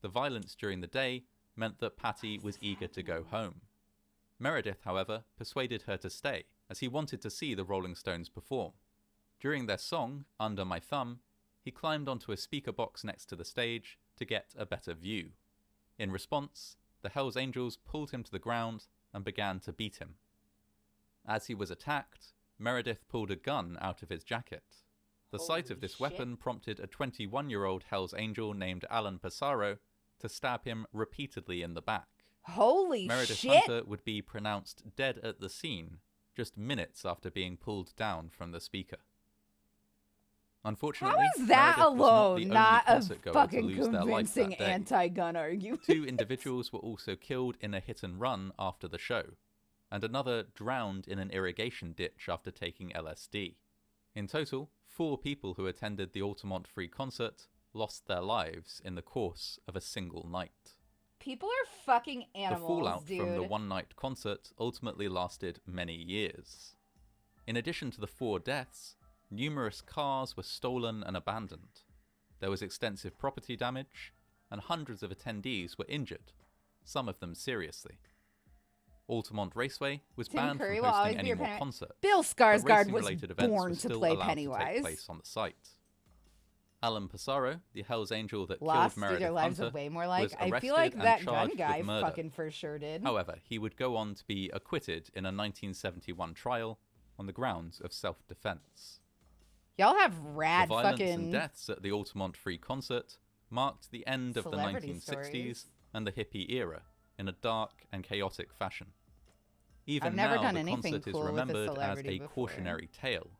the violence during the day meant that Patty was eager to go home. Meredith, however, persuaded her to stay, as he wanted to see the Rolling Stones perform. During their song, Under My Thumb, he climbed onto a speaker box next to the stage to get a better view. In response, the Hells Angels pulled him to the ground and began to beat him. As he was attacked, Meredith pulled a gun out of his jacket. The sight of this weapon prompted a 21-year-old Hells Angel named Alan Passaro to stab him repeatedly in the back. Holy Meredith shit! Hunter would be pronounced dead at the scene just minutes after being pulled down from the speaker. Unfortunately, How is that Meredith was alone not not the only a concertgoer to fucking lose their life convincing that day. anti-gun argument? 2 individuals were also killed in a hit and run after the show, and another drowned in an irrigation ditch after taking LSD. In total, 4 people who attended the Altamont Free Concert lost their lives in the course of a single night. People are fucking animals, the fallout dude. from the one-night concert ultimately lasted many years. In addition to the 4 deaths, numerous cars were stolen and abandoned. There was extensive property damage, and hundreds of attendees were injured, some of them seriously. Altamont Raceway was banned from hosting any more concerts. Bill Skarsgård was born were to still play allowed Pennywise. To take place on the site. Alan Passaro, the Hells Angel that Lost killed Meredith their lives Hunter, way more like. was I feel arrested like and that gun charged guy with murder. fucking for sure did. However, he would go on to be acquitted in a 1971 trial on the grounds of self-defense. Y'all have rad the violence fucking and deaths at the Altamont Free Concert marked the end of the celebrity 1960s stories. and the hippie era in a dark and chaotic fashion. Even I've never now, done the anything concert cool is with a remembered as celebrity a before. cautionary tale.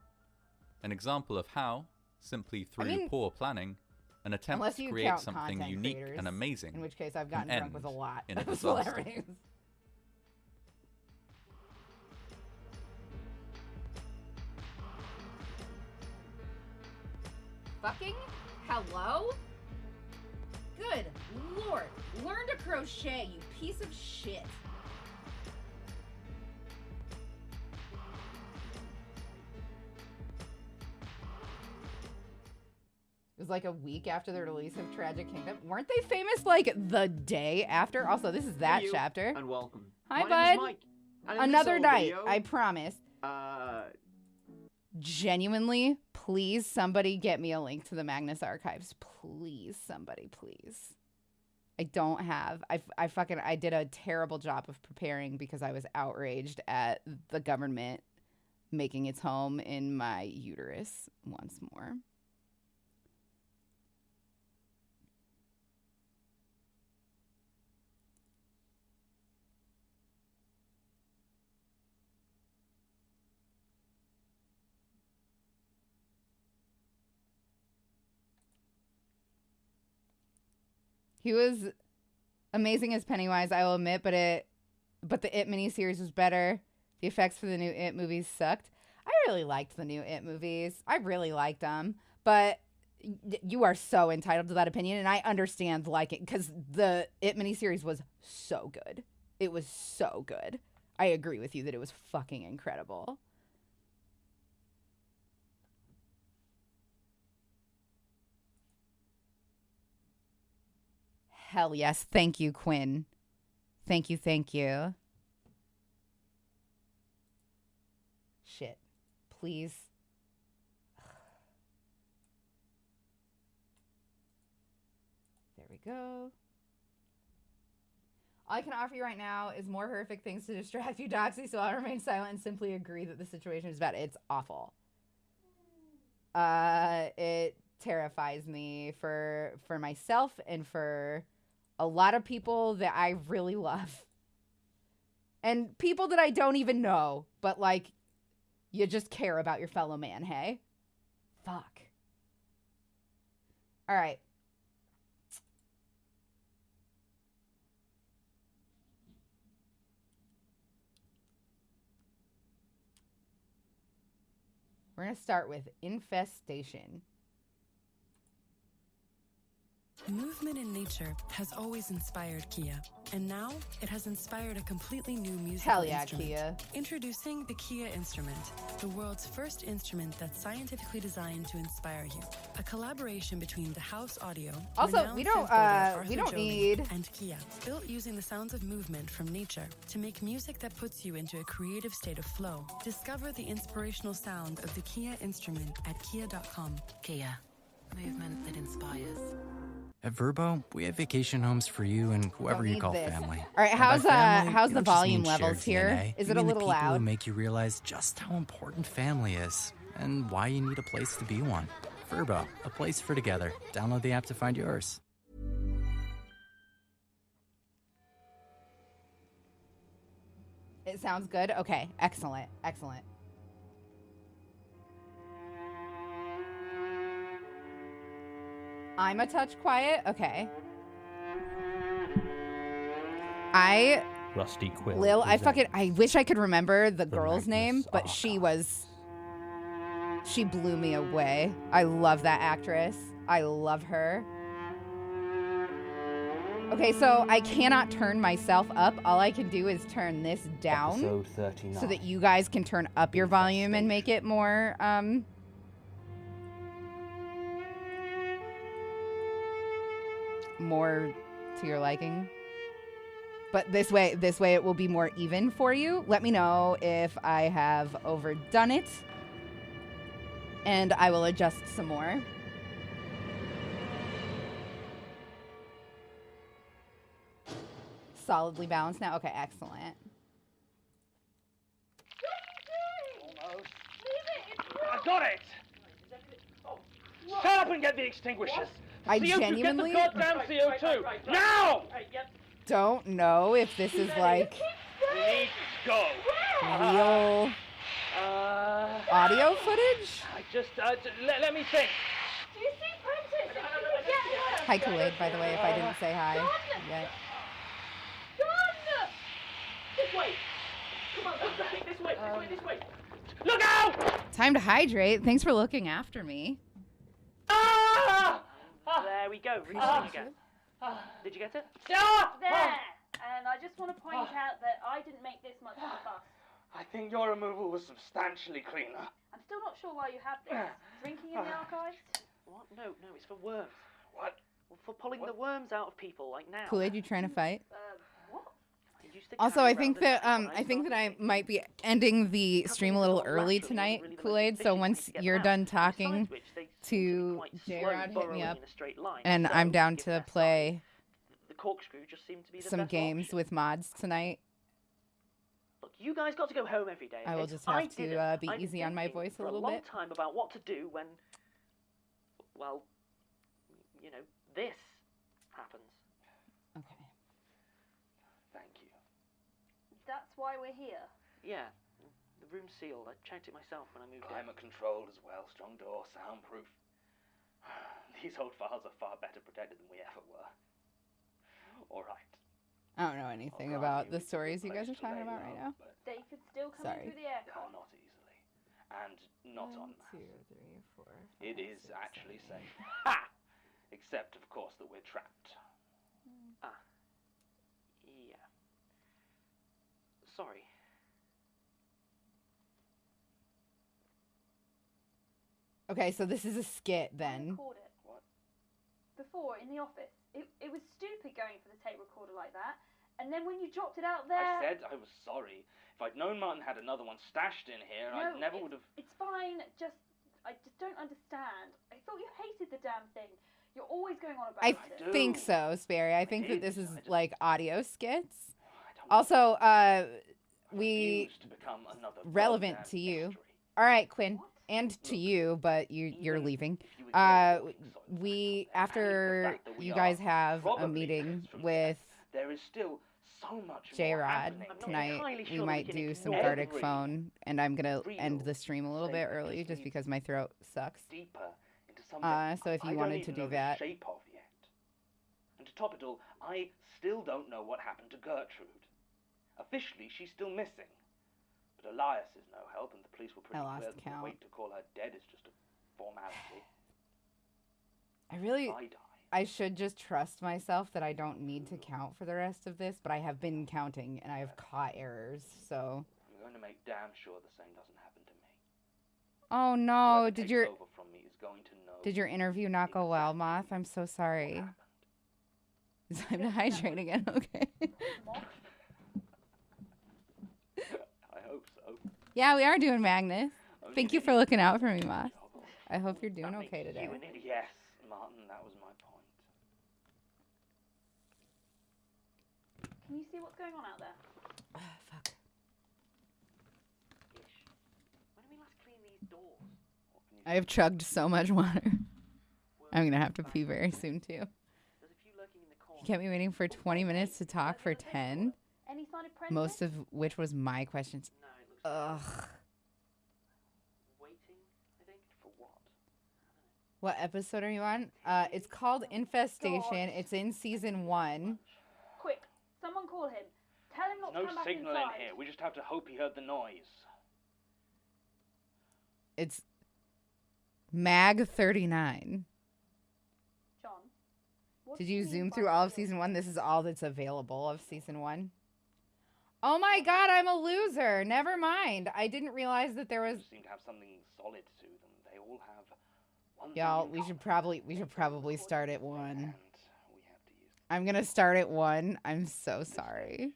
An example of how, simply through poor planning, an attempt unless to you create count something content unique creators, and amazing in which case I've gotten can drunk with a end lot in a of disaster. celebrities. Fucking hello? Good lord. Learn to crochet, you piece of shit. It was like a week after the release of Tragic Kingdom. Weren't they famous like the day after? Also, this is that Hey you, chapter. And welcome. Hi, My name bud. is Mike. And in Another this night, video, I promise. Genuinely, please somebody get me a link to the Magnus Archives. Please, somebody, please. I don't have. I did a terrible job of preparing because I was outraged at the government making its home in my uterus once more. He was amazing as Pennywise, I will admit, but the It miniseries was better. The effects for the new It movies sucked. I really liked the new It movies. I really liked them, but you are so entitled to that opinion, and I understand liking because the It miniseries was so good. It was so good. I agree with you that it was fucking incredible. Hell yes. Thank you, Quinn. Thank you, thank you. Shit. Please. There we go. All I can offer you right now is more horrific things to distract you, Doxy, so I'll remain silent and simply agree that the situation is bad. It's awful. It terrifies me for myself and for a lot of people that I really love. And people that I don't even know, but like, you just care about your fellow man, hey? Fuck. All right. We're going to start with Infestation. Movement in nature has always inspired Kia, and now it has inspired a completely new musical Hell yeah, instrument. Kia. Introducing the Kia Instrument, the world's first instrument that's scientifically designed to inspire you. A collaboration between the House Audio, Also, renowned we don't synth builder Arthur need Joly, and Kia, built using the sounds of movement from nature to make music that puts you into a creative state of flow. Discover the inspirational sound of the Kia Instrument at kia.com. Kia, movement that inspires. At Verbo, we have vacation homes for you and whoever Don't you need call this. family. All right, And by how's family, how's you the don't just volume mean shared levels here? DNA. Is You it a mean the little people loud? who make you realize just how important family is and why you need a place to be one. Verbo, a place for together. Download the app to find yours. It sounds good? Okay, excellent, excellent. I'm a touch quiet? Okay. Rusty Quill. Lil, I presents wish I could remember the the girl's name, Magnus but she Archive. was She blew me away. I love that actress. I love her. Okay, so I cannot turn myself up. All I can do is turn this down Episode 39. so that you guys can turn up your volume and make it more more to your liking. But this way it will be more even for you. Let me know if I have overdone it, and I will adjust some more. Solidly balanced now. Okay, excellent. Almost. I got it! Shut up and get the extinguishers! I CO2, genuinely get the goddamn CO2! Now! don't know if this is like We need to go. real audio footage. I just, let me think. Do you see Prentice? If you could get her. Hi, Kool-Aid, by the way, if I didn't say hi yet. John! This way! Come on, this way, this way! Look out! Time to hydrate. Thanks for looking after me. Ah! There we go, resetting again. Did you get it? Ah! There! And I just want to point out that I didn't make this much of a fuss. I think your removal was substantially cleaner. I'm still not sure why you have this. Drinking in the archives? What? No, it's for worms. What? Well, for pulling the worms out of people, like now. Kool-Aid, you trying to fight? What? I used to Also, carry I think around that a I think that I started might be ending the Couple stream a of little little early naturally tonight, wasn't really the most Kool-Aid. So efficient way once to get you're them done out. talking Besides which, they seem to be quite slow J-Rod, hit me burrowing up, in a straight line. and So, I'm down given to their play size, the corkscrew just seemed to be the some better games option. with mods tonight. Look, you guys got to go home every day. I will okay? just have to, didn't. be I've been easy on my thinking voice a for little long bit. time about what to do when, well, you know, this happens. Okay. Thank you. That's why we're here. Yeah, the room's sealed. I checked it myself when I moved in. Climate controlled as well, strong door, soundproof. These old files are far better protected than we ever were. All right. I don't know anything I'll about grant the it's a stories good you guys are place to talking lay about low, right now. but They could still come Sorry. in through the aircon. not easily. And not en masse. 1, 2, 3, 4, 5, It is 6, actually 7. safe. Ha! Except, of course, that we're trapped. Yeah. Sorry. Okay, so this is a skit I then. record it. What? Before, in the office. It was stupid going for the tape recorder like that. And then when you dropped it out there... I said I was sorry. If I'd known Martin had another one stashed in here, I No, never would have... It's fine, I just don't understand. I thought you hated the damn thing. You're always going on about I it. do. think so, Sperry. I think that is. this is I just- like audio skits. I don't Also, I we refuse to become another relevant goddamn to you. mystery. All right, Quinn, What? and to Look, you, but you're Even leaving. if you ignore warning signs We I have, after and the fact that we you are guys have a probably meeting minutes from with here, there is still so much more J-Rod happening. I'm not tonight, entirely we sure that we might can do some ignore Gartic every phone, and I'm gonna end real the stream a little bit statement early just just needs because my throat sucks. Deeper into something So if you I don't wanted even to do know that- the shape of yet. And to top it all, I still don't know what happened to Gertrude. Officially, she's still missing. But Elias is no help, and the police were pretty I lost clear that count. the wait to call her dead is just a formality. I really, I die. I should just trust myself that I don't need to count for the rest of this, but I have been counting and I have caught errors, so. I'm going to make damn sure the same doesn't happen to me. Oh no, Whoever did takes your over from me is going to know did your interview not go well, exactly Moth? I'm so what sorry. happened. It's time to hydrate again, okay? I hope so. Yeah, we are doing Magnus. Only Thank an you for idiot looking out can for me, do the Moth. job. I hope you're doing That makes okay you today. an idiot. Yes, Martin, that was my point. Can you see what's going on out there? Fuck. Ish. When did we last clean these doors? What can you I have chugged so much water. I'm gonna have to pee very soon too. There's a few lurking in the corner. You kept me waiting for 20 minutes to talk for 10, Any sign of Prentice? most of which was my questions. No, it looks Ugh. waiting, I think. For what? What episode are you on? It's called Infestation. It's in season 1. Quick, someone call him. Tell him not There's to no come back signal inside. in here. We just have to hope he heard the noise. It's Mag 39. John. what Did do you mean zoom by through all of this? season 1? This is all that's available of season 1. Oh my god, I'm a loser. Never mind. I didn't realize that there was... Seem to have something solid to them. They all have one thing Y'all, in we should common. probably start at 1. And we have to use I'm gonna start at 1. I'm so sorry.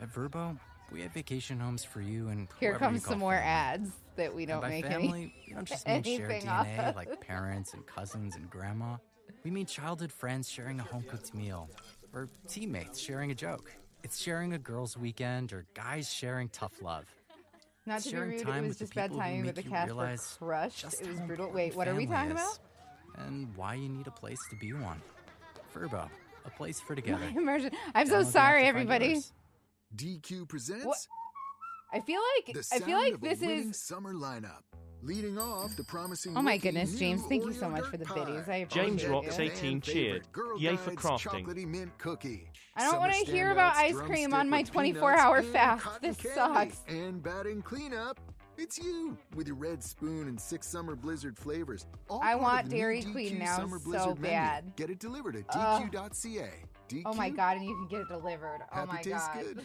At Verbo, we have vacation homes for you and Here whoever you comes call some more family. ads that we And don't by make family, we don't just mean shared anything off DNA of. like parents and cousins and grandma. We mean childhood friends sharing a home-cooked meal, or teammates sharing a joke. It's sharing a girls' weekend or guys sharing tough love. Not to be Sharing rude, it time was with the just bad people who timing, but make the you cast were realize crushed. just It was how brutal. important Wait, what are we family talking is, about? and why you need a place to be one. Verbo, a place for together. Immersion. I'm so Download the app sorry, to find everybody. yours. DQ presents What? I feel the like sound of this a winning is... summer lineup. Leading off the promising Oh my rookie goodness, new James, thank you Oreo so much dirt for the pie. biddies. I James appreciate Rocks you. 18 cheered. Girl Yay for Guides crafting. chocolatey mint cookie. I don't Summer want to hear about standouts, ice cream on my drumstick with 24-hour peanuts and fast. cotton This candy. sucks. And batting cleanup, it's you with your red spoon and 6 summer blizzard flavors. All I part want of the new Dairy DQ Queen now Summer so Blizzard menu. bad. Get it delivered at Ugh. dq.ca. DQ, Oh my god, and you can get it delivered. Oh happy my tastes god. good.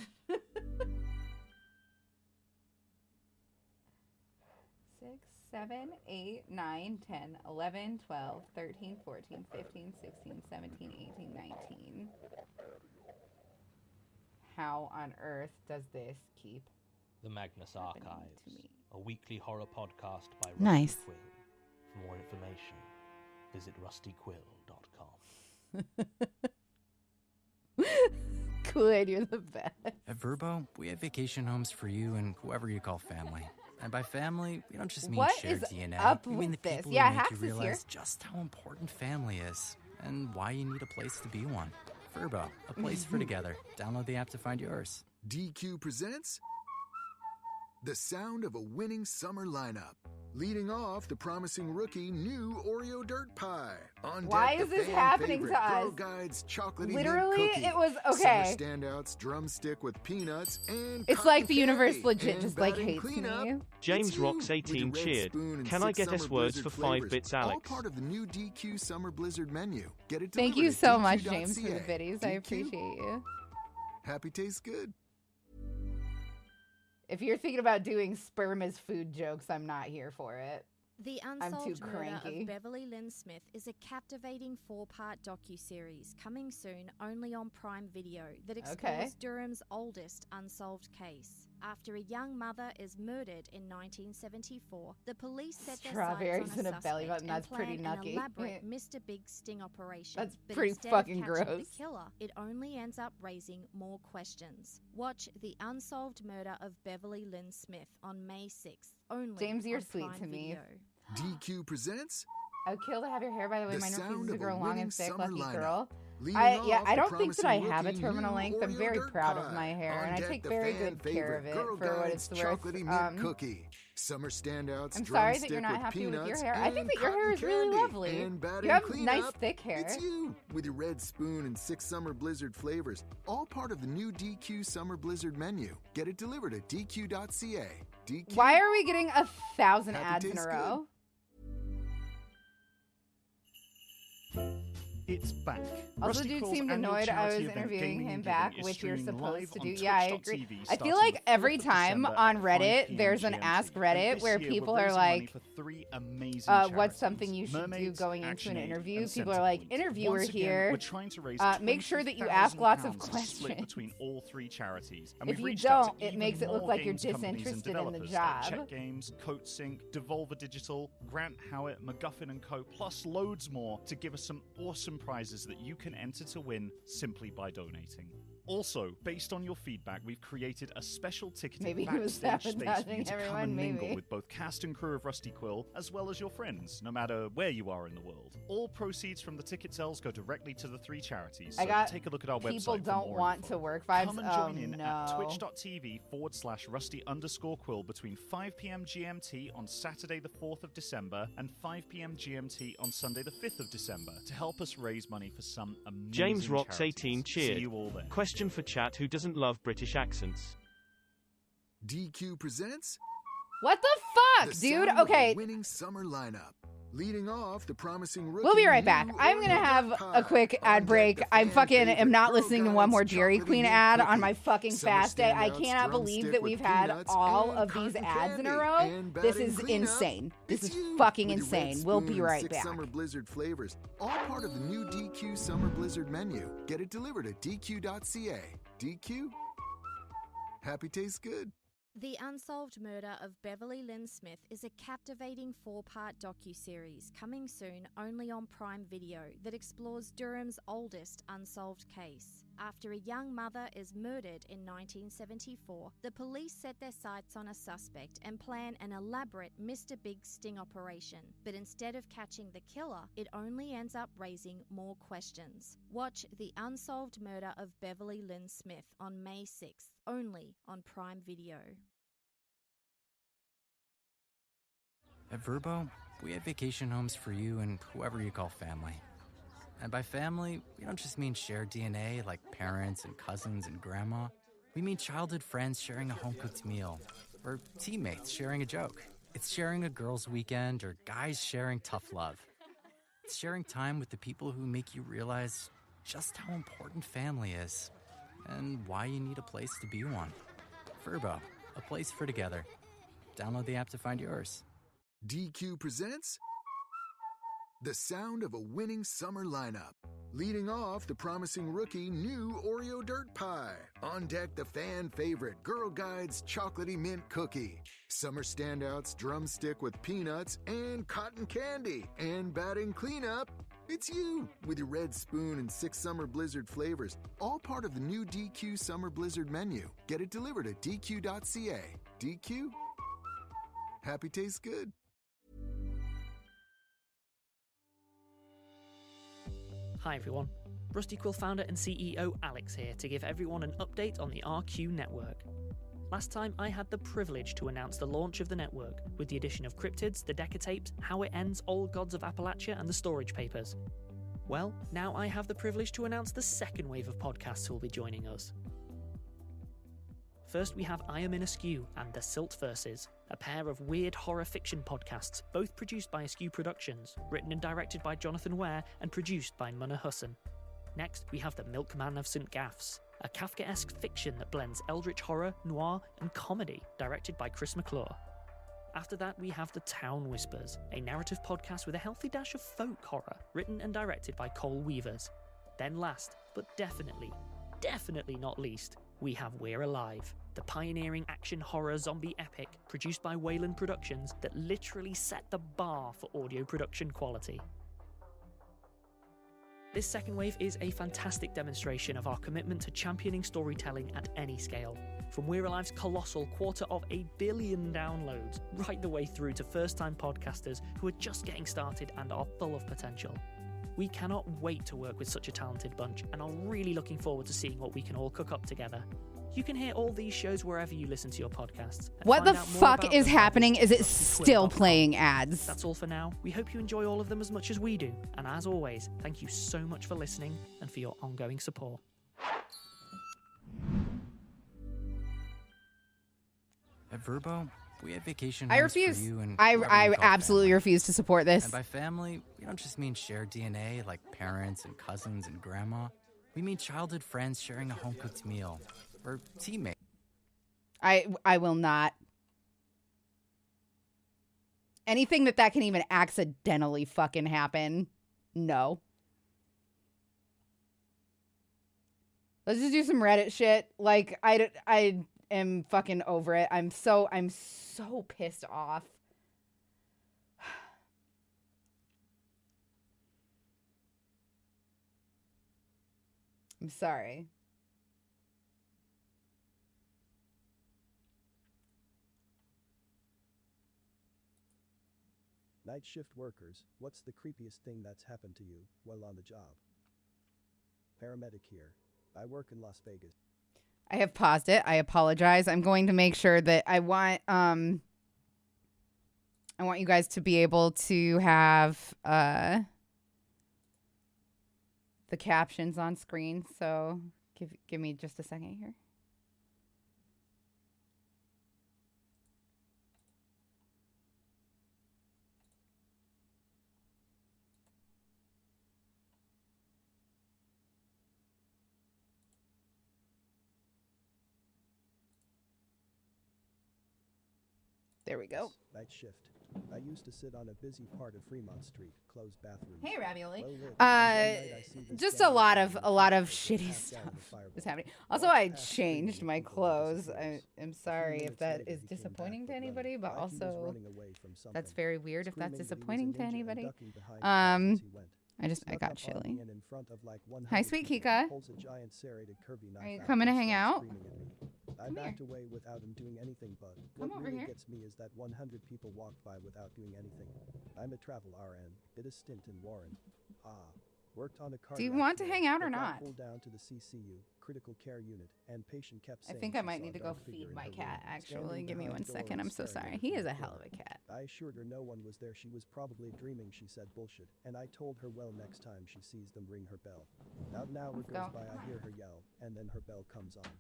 6, 7, 8, 9, 10, 11, 12, 13, 14, 15, 16, 17, 18, 19. How on earth does this keep The Magnus happening Archives, to me? a weekly horror podcast by Rusty Nice. Quill. For more information, visit rustyquill.com. Good, you're the best. At Verbo, we have vacation homes for you and whoever you call family. And by family, we don't just mean What shared is DNA. up we mean the with this? people Yeah, who make Hax you is here. realize just how important family is and why you need a place to be one. Verbo, a place for together. Download the app to find yours. DQ presents the sound of a winning summer lineup. Leading off the promising rookie new Oreo dirt pie. On Why deck, is the this fan happening favorite to Girl us? Guides chocolatey Literally, mint cookie. it was okay. Summer standouts drumstick with peanuts and It's cotton like the universe candy. legit And just like batting hates cleanup, me. James it's you Rocks with your 18 red cheered. spoon and Can I 6 get summer S words blizzard for 5 flavors. bits, All Alex? part of the new DQ Summer Blizzard menu. Get it Thank delivered you at so much, James, for the DQ.ca. biddies. I DQ, appreciate you. Happy tastes good. If you're thinking about doing sperm as food jokes, I'm not here for it. The I'm Unsolved too Murder cranky. of Beverly Lynn Smith is a captivating 4-part docuseries coming soon only on Prime Video that explores Okay. Durham's oldest unsolved case. After a young mother is murdered in 1974, the police set their Strawberries sights on and a a belly suspect button. and That's pretty plan an nutty. elaborate Mr. Big sting operation. That's But pretty instead fucking of catching gross. the killer, it only ends up raising more questions. Watch The Unsolved Murder of Beverly Lynn Smith on May 6th, only James, you're on sweet Prime to me. Video. DQ presents I would kill to have your hair, by the way. the Mine sound refuses to of a grow long winning and thick, summer lucky lineup. girl. Leading I off don't the think that I promising have a rookie terminal new length. I'm Oreo very dirt proud of pie. my hair, On and I deck, take the very fan good care of favorite it Girl for what Guides it's worth. chocolatey mint cookie. Summer standouts I'm sorry that drumstick you're not with happy with your peanuts hair. I think and that your hair cotton is really candy. lovely. And batting You have cleanup, nice thick hair. It's you with your red spoon and 6 summer blizzard flavors. All part of the new DQ Summer Blizzard menu. Get it delivered at dq.ca. DQ. Why are we getting 1,000 Happy ads in a tastes row? It's back. Also, Rusty dude Quill's seemed annual annoyed I was charity event, interviewing Gaming him and back, Giving, is which you're streaming supposed live to on do. Yeah, I agree. twitch.tv I starting feel like the every 4th of time December on at Reddit, 5 p.m. there's an GMT. Ask And Reddit this where year people we're are raising money like, for 3 amazing what's charities. something you should do Mermaids, going into an ActionAid, interview? and People are like, Centerpoint. interviewer Once again, here. we're trying to raise Make sure that you ask lots of £20,000 split questions. between all 3 charities. And If we've you reached out don't, to it even makes it look more like you're games companies and disinterested in the developers like job. Check Games, CodeSync, Devolver Digital, Grant Howitt, MacGuffin & Co., plus loads more to give us some awesome prizes that you can enter to win simply by donating. Also, based on your feedback, we've created a special ticketed Maybe he was backstage space for you sabotaging to come everyone, and mingle maybe. with both cast and crew of Rusty Quill, as well as your friends, no matter where you are in the world. All proceeds from the ticket sales go directly to the 3 charities, so I got take a look at our website people for don't more want info. to work vibes. Come and Oh, join in no. at twitch.tv/rusty_quill between 5 p.m. GMT on Saturday the 4th of December and 5 p.m. GMT on Sunday the 5th of December to help us raise money for some amazing James Rocks charities. 18 cheered. See you all there. Question for chat: who doesn't love British accents? DQ presents What the fuck, dude? sound of a Okay. winning summer lineup. Leading off the promising rookie. We'll be right back. new I'm gonna Oreo have Dirt a Pie. quick On ad deck, break. the I fan fucking am favorite not Girl listening to one more Guides Dairy chocolatey Queen mint ad on cookie. my fucking Summer fast day. I standouts, cannot believe drumstick that with we've had peanuts all and of these cotton ads in a candy. row. And This batting is cleanup, insane. This it's is you fucking with your red insane. We'll be spoon and right 6 back. Summer Blizzard flavors, all part of the new DQ Summer Blizzard menu. Get it delivered at dq.ca. DQ? Happy tastes good. The Unsolved Murder of Beverly Lynn Smith is a captivating 4-part docuseries coming soon only on Prime Video that explores Durham's oldest unsolved case. After a young mother is murdered in 1974, the police set their sights on a suspect and plan an elaborate Mr. Big sting operation. But instead of catching the killer, it only ends up raising more questions. Watch The Unsolved Murder of Beverly Lynn Smith on May 6th, only on Prime Video. At Verbo, we have vacation homes for you and whoever you call family. And by family, we don't just mean shared DNA like parents and cousins and grandma. We mean childhood friends sharing a home-cooked meal, or teammates sharing a joke. It's sharing a girls' weekend or guys sharing tough love. It's sharing time with the people who make you realize just how important family is and why you need a place to be one. Verbo, a place for together. Download the app to find yours. DQ presents the sound of a winning summer lineup. Leading off the promising rookie new Oreo Dirt Pie. On deck, the fan favorite Girl Guides chocolatey mint cookie. Summer standouts, drumstick with peanuts and cotton candy. And batting cleanup, it's you with your red spoon and 6 Summer Blizzard flavors. All part of the new DQ Summer Blizzard menu. Get it delivered at dq.ca. DQ? Happy tastes good. Hi everyone, Rusty Quill founder and CEO Alex here to give everyone an update on the RQ network. Last time I had the privilege to announce the launch of the network with the addition of Cryptids, the Decatapes, How It Ends, Old Gods of Appalachia and the Storage Papers. Well, now I have the privilege to announce the second wave of podcasts who will be joining us. First, we have I Am in Askew and The Silt Verses, a pair of weird horror fiction podcasts, both produced by Askew Productions, written and directed by Jonathan Ware and produced by Munna Hussain. Next, we have The Milkman of St. Gaffs, a Kafkaesque fiction that blends eldritch horror, noir, and comedy, directed by Chris McClure. After that, we have The Town Whispers, a narrative podcast with a healthy dash of folk horror, written and directed by Cole Weavers. Then last, but definitely not least, we have We're Alive, the pioneering action horror zombie epic produced by Wayland Productions that literally set the bar for audio production quality. This second wave is a fantastic demonstration of our commitment to championing storytelling at any scale. From We're Alive's colossal 250 million downloads, right the way through to first-time podcasters who are just getting started and are full of potential. We cannot wait to work with such a talented bunch and are really looking forward to seeing what we can all cook up together. You can hear all these shows wherever you listen to your podcasts. What the fuck is happening? Is it still playing ads? That's all for now. We hope you enjoy all of them as much as we do. And as always, thank you so much for listening and for your ongoing support. At Verbo, we have vacation I homes refuse. for you and I whoever you call absolutely family. refuse to support this. And by family, we don't just mean shared DNA like parents and cousins and grandma. We mean childhood friends sharing a home-cooked meal, or teammates. I will not. Anything that can even accidentally fucking happen, no. Let's just do some Reddit shit. Like, I am fucking over it. I'm so pissed off. I'm sorry. Night shift workers, what's the creepiest thing that's happened to you while on the job? Paramedic here. I work in Las Vegas. I have paused it. I apologize. I'm going to make sure that I want you guys to be able to have the captions on screen. So give me just a second here. There we go. Night shift. I used to sit on a busy part of Fremont Street, closed bathrooms. Hey, Ravioli. Well-lit, Just a lot of shitty stuff is happening. Also, I changed my clothes. I'm sorry if that is disappointing to anybody, but also that's very weird if that's disappointing to anybody. I got chilly. Hi, sweet Kika. Are you coming to hang out? I backed away without him doing anything, but what really gets me is that 100 people walked by without doing anything. I'm a travel RN, did a stint in Warren. Worked on a car. Do you want to hang out or not? Pulled down to the CCU, critical care unit, and patient kept saying I think I might need to go feed my cat, actually. Give me 1 second. I'm so sorry. He is a hell of a cat. I assured her no one was there. She was probably dreaming. She said bullshit. And I told her, well, next time she sees them, ring her bell. About an hour goes by, I hear her yell, and then her bell comes on.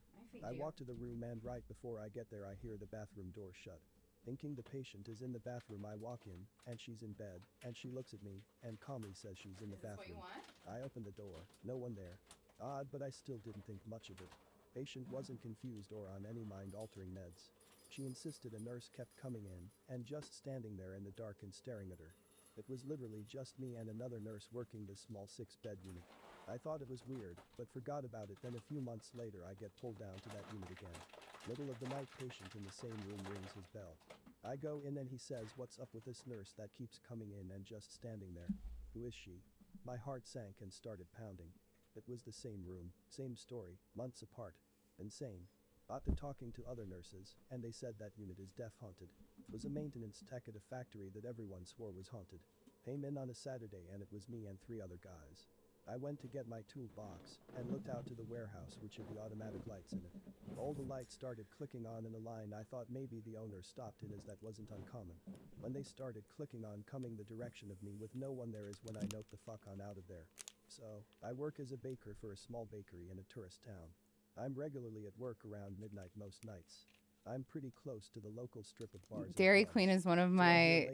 I walk to the room, and right before I get there, I hear the bathroom door shut. Thinking the patient is in the bathroom, I walk in, and she's in bed, and she looks at me, and calmly says she's in the bathroom. I open the door, no one there. Odd, but I still didn't think much of it. Patient wasn't confused or on any mind-altering meds. She insisted a nurse kept coming in, and just standing there in the dark and staring at her. It was literally just me and another nurse working this small 6-bed unit. I thought it was weird, but forgot about it. Then a few months later, I get pulled down to that unit again. Middle of the night, patient in the same room rings his bell. I go in and he says, what's up with this nurse that keeps coming in and just standing there? Who is she? My heart sank and started pounding. It was the same room, same story, months apart. Insane. After talking to other nurses, and they said that unit is death haunted. Was a maintenance tech at a factory that everyone swore was haunted. Came in on a Saturday and it was me and 3 other guys. I went to get my toolbox and looked out to the warehouse, which had the automatic lights in it. All the lights started clicking on in a line. I thought maybe the owner stopped in, as that wasn't uncommon. When they started clicking on coming the direction of me with no one there is when I note the fuck on out of there. So, I work as a baker for a small bakery in a tourist town. I'm regularly at work around midnight most nights. I'm pretty close to the local strip of bars. Dairy Queen is one of my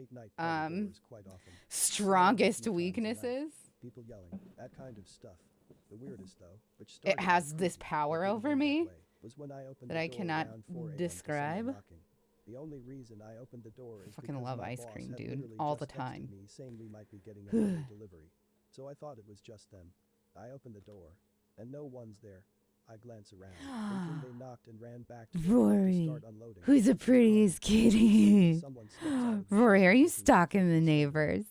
strongest weaknesses. People yelling, that kind of stuff. The weirdest though, which it has this power over me was when I opened that I cannot describe. The only reason I opened the door is fucking love ice cream, dude, all the time. Me saying we might be getting a delivery. So I thought it was just them. I opened the door, and no one's there. I glance around, thinking they knocked and ran back to start unloading. Who's the prettiest kitty? Rory, are you stalking the neighbors?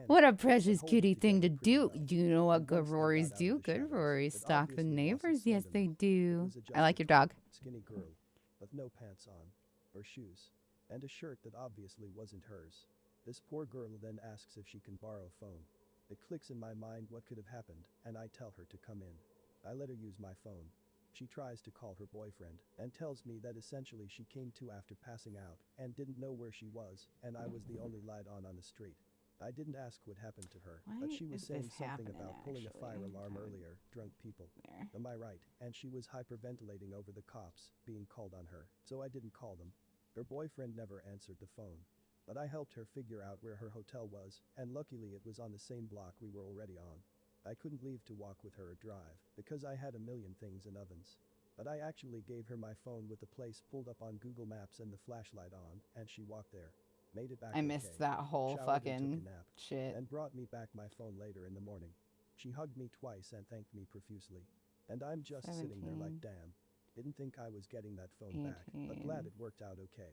What a precious kitty thing to do. Do you know what good Rorys do? Good Rorys stalk the neighbors. Yes, they do. I like your dog. Skinny girl, with no pants on, or shoes, and a shirt that obviously wasn't hers. This poor girl then asks if she can borrow a phone. It clicks in my mind what could have happened, and I tell her to come in. I let her use my phone. She tries to call her boyfriend, and tells me that essentially she came to after passing out, and didn't know where she was, and I was the only light on the street. I didn't ask what happened to her, but she was saying something about pulling a fire alarm earlier, drunk people. Am I right? And she was hyperventilating over the cops being called on her, so I didn't call them. Her boyfriend never answered the phone. But I helped her figure out where her hotel was, and luckily it was on the same block we were already on. I couldn't leave to walk with her or drive, because I had a million things in ovens. But I actually gave her my phone with the place pulled up on Google Maps and the flashlight on, and she walked there. Made it back. I missed that whole fucking shit. And brought me back my phone later in the morning. She hugged me twice and thanked me profusely. And I'm just sitting there like, damn. Didn't think I was getting that phone back, but glad it worked out okay.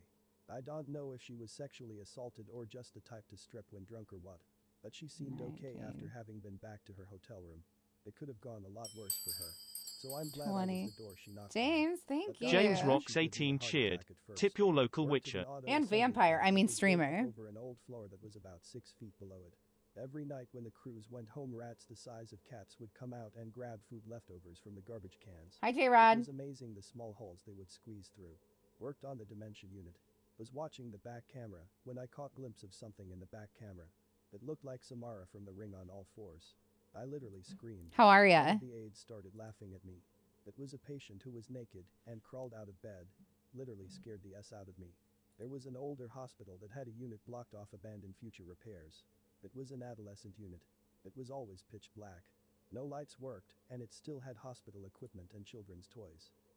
I don't know if she was sexually assaulted or just the type to strip when drunk or what, but she seemed okay after having been back to her hotel room. It could have gone a lot worse for her. So I'm glad I was the door she knocked James, thank you. James Rocks 18 cheered. Tip your local Witcher. And vampire, I mean streamer. Over an old floor that was about 6 feet below it. Every night when the crews went home, rats the size of cats would come out and grab food leftovers from the garbage cans. Hi, J-Rod. It was amazing the small holes they would squeeze through. Worked on the dementia unit. Was watching the back camera when I caught a glimpse of something in the back camera. It looked like Samara from The Ring on all fours. I literally screamed. How are ya? The aides started laughing at me. It was a patient who was naked and crawled out of bed. Literally scared the S out of me. There was an older hospital that had a unit blocked off abandoned future repairs. It was an adolescent unit. It was always pitch black. No lights worked, and it still had hospital equipment and children's toys.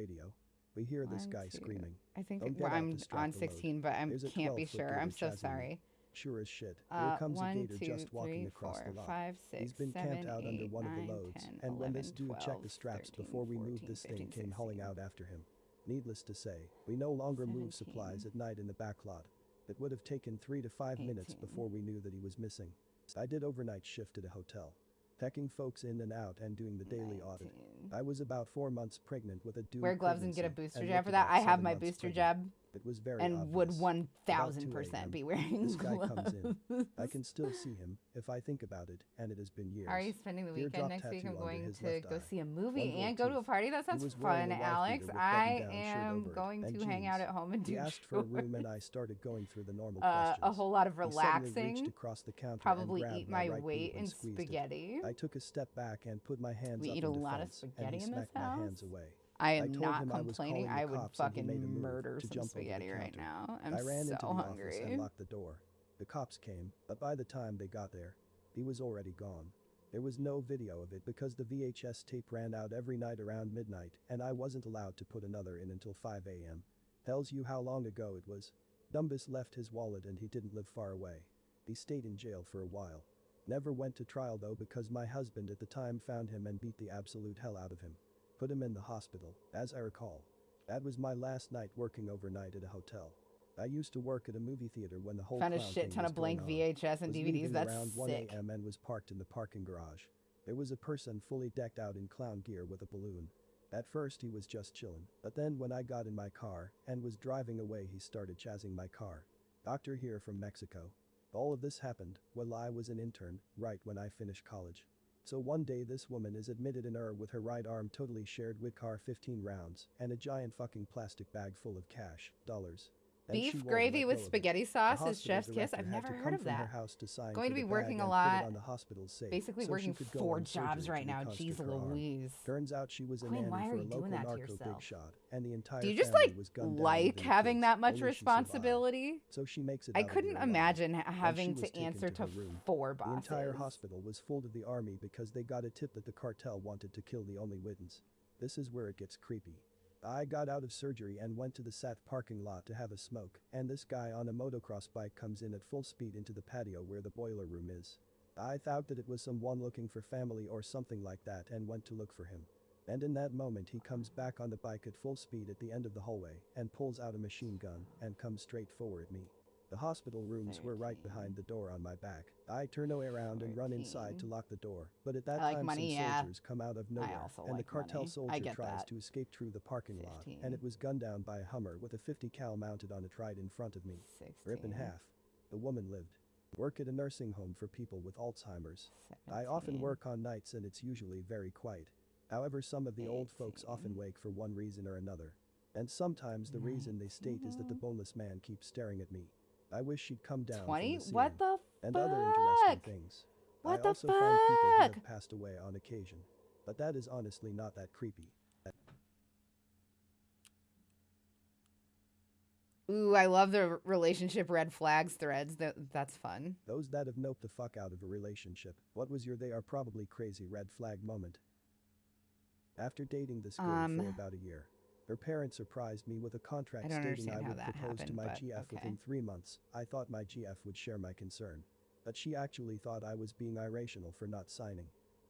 radio. We hear this guy screaming. I think Don't get out I'm to strap on the load. 16, but I There's a can't be 12-foot sure. dude I'm with so chassis. sorry. Sure as shit. Here comes a 1, gator 2, just walking 3, across 4, the lot. 5, 6, He's been 7, camped out under 8, one of 9, the loads, 10, and when 11, this dude 12, checked the straps 13, before we 14, moved, this 15, thing came 16. hauling out after him. Needless to say, we no longer move supplies at night in the back lot. It would have taken 3 to 5 minutes before we knew that he was missing. I did overnight shift at a hotel, checking folks in and out and doing the daily audit. I was about 4 months pregnant with a dual Wear gloves and get a pregnancy booster and jab looked for that. about I have 7 my months booster pregnant. jab. It was very and obvious. would About 2 1000% a.m., be wearing this guy gloves. comes in. I can still see him if I think about it, and it has been years. How are you spending the weekend Teardrop next week? tattoo I'm under going his to left go eye. see a One movie gold and go to a tooth. party. That He sounds was wearing fun, a wife Alex. beater with I button-down shirt am over it going and to hang out jeans. at home and do He asked for a room, chores. and I started going through the normal questions. A whole lot of He suddenly reached relaxing. across the counter Probably and eat grabbed my right weight boob in and squeezed it. spaghetti. I took a step back and put my hands We up eat in a lot of defense, and spaghetti he in this smacked my house. hands away. I am told not him I was complaining. calling the I would cops, and he made a fucking move murder to some jump over the spaghetti right counter. now. I'm I ran so into the office hungry. and locked the door. The cops came, but by the time they got there, he was already gone. There was no video of it because the VHS tape ran out every night around midnight, and I wasn't allowed to put another in until 5 a.m. Tells you how long ago it was. Dumbus left his wallet and he didn't live far away. He stayed in jail for a while. Never went to trial though because my husband at the time found him and beat the absolute hell out of him. Put him in the hospital, as I recall. That was my last night working overnight at a hotel. I used to work at a movie theater when the whole Found a clown shit thing ton was of blank going on. VHS and Was DVDs. leaving That's around 1 sick. a.m. and was parked in the parking garage. There was a person fully decked out in clown gear with a balloon. At first he was just chillin', but then when I got in my car and was driving away he started chazzing my car. Doctor here from Mexico. All of this happened while I was an intern, right when I finished college. So one day this woman is admitted in with her right arm totally shared with car 15 rounds and a giant fucking plastic bag full of cash, dollars. And she Beef won't gravy let with go of it. spaghetti The sauce is hospital chef's kiss. director I've had never to heard come of from her that. house to sign Going for to be the working bag a and put it lot. on the hospital's safe Basically so working she could go 4 on jobs surgery right to now. reconstruct Jeez her arm. Louise. Turns out she was a Queen, nanny why for are a you doing local that to narco big yourself? shot, and the entire Do you just family was gunned down like within having kids. that much Only she survived. responsibility? So she makes it I out of couldn't there alive. imagine Then having she was to taken answer to to her room. 4 The bosses. entire hospital was full of the army because they got a tip that the cartel wanted to kill the only witness. This is where it gets creepy. I got out of surgery and went to the SAT parking lot to have a smoke, and this guy on a motocross bike comes in at full speed into the patio where the boiler room is. I thought that it was someone looking for family or something like that and went to look for him. And in that moment he comes back on the bike at full speed at the end of the hallway and pulls out a machine gun and comes straight forward at me. The hospital rooms were right behind the door on my back. I turn around and run inside to lock the door, but at that I like time money, some yeah. soldiers come out of nowhere also and like the cartel money. I soldier get tries that. to escape through the parking lot, and it was gunned down by a Hummer with a 50 cal mounted on it right in front of me. Rip in 16. half. The woman lived. Work at a nursing home for people with Alzheimer's. I often 17. work on nights and it's usually very quiet. However, some of the old folks often wake for one reason or another. And sometimes the reason they state is that the boneless man keeps staring at me. I wish she'd come down 20? from the What ceiling. the And other fuck? interesting things. What I the also find people who fuck? have passed away on occasion. But that is honestly not that creepy. Ooh, I love the relationship red flags threads. That's fun. Those that have noped the fuck out of a relationship. What was your they are probably crazy red flag moment? After dating this girl for about a year, her parents surprised me with a contract I don't stating I understand how would that propose to happened, my but GF okay. within 3 months. I thought my GF would share my concern. But she actually thought I was being irrational for not signing.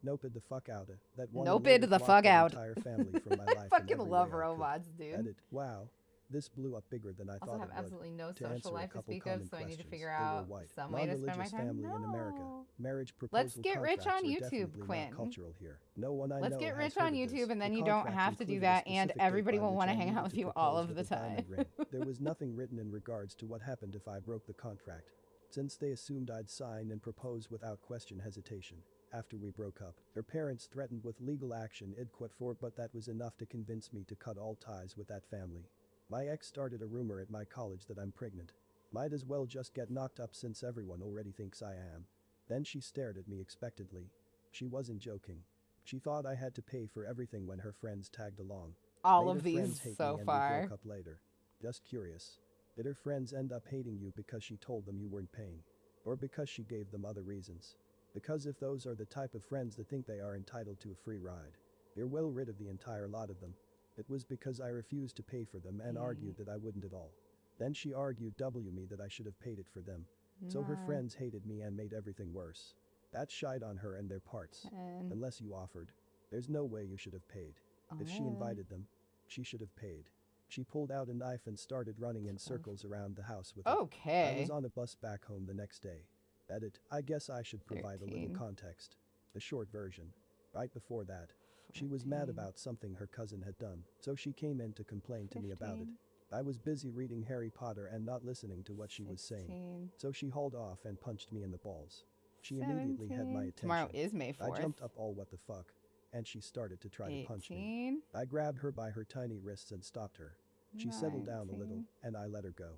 Noped the fuck out. That one Noped later the blocked fuck the out. entire family from my life I in fucking every love way I could. robots, dude. Edit. Wow. This blew up bigger than I Also thought have it would. absolutely no To answer social a life to couple speak of, common so I need to questions. figure They were out white, some way to spend my non-religious time. family in America. No. Marriage Let's proposal get rich on contracts are YouTube, definitely Quinn. not cultural here. No one I Let's know get has rich heard on of this. YouTube, and then The you don't contract have to do included a that, and specific date everybody by will which want to I hang needed out with to you propose all of with the a diamond time. ring. There was nothing written in regards to what happened if I broke the contract, since they assumed I'd sign and propose without question hesitation. After we broke up, her parents threatened with legal action id quit for, but that was enough to convince me to cut all ties with that family. My ex started a rumor at my college that I'm pregnant. Might as well just get knocked up since everyone already thinks I am. Then she stared at me expectantly. She wasn't joking. She thought I had to pay for everything when her friends tagged along. All Made of her these friends hate so me and far. we broke up later. Just curious. Did her friends end up hating you because she told them you weren't paying? Or because she gave them other reasons? Because if those are the type of friends that think they are entitled to a free ride, you're well rid of the entire lot of them. It was because I refused to pay for them and argued that I wouldn't at all. Then she argued me that I should have paid it for them. So her friends hated me and made everything worse. That shied on her and their parts. Unless you offered. There's no way you should have paid. If she invited them, she should have paid. She pulled out a knife and started running in circles around the house with it. Okay. I was on a bus back home the next day. Edit. I guess I should provide a little context. The short version. Right before that, she was mad about something her cousin had done, so she came in to complain to me about it. I was busy reading Harry Potter and not listening to what she was saying, so she hauled off and punched me in the balls. She immediately had my attention. Tomorrow is May 4th. I jumped up all what the fuck, and she started to try to punch me. I grabbed her by her tiny wrists and stopped her. She settled down a little, and I let her go.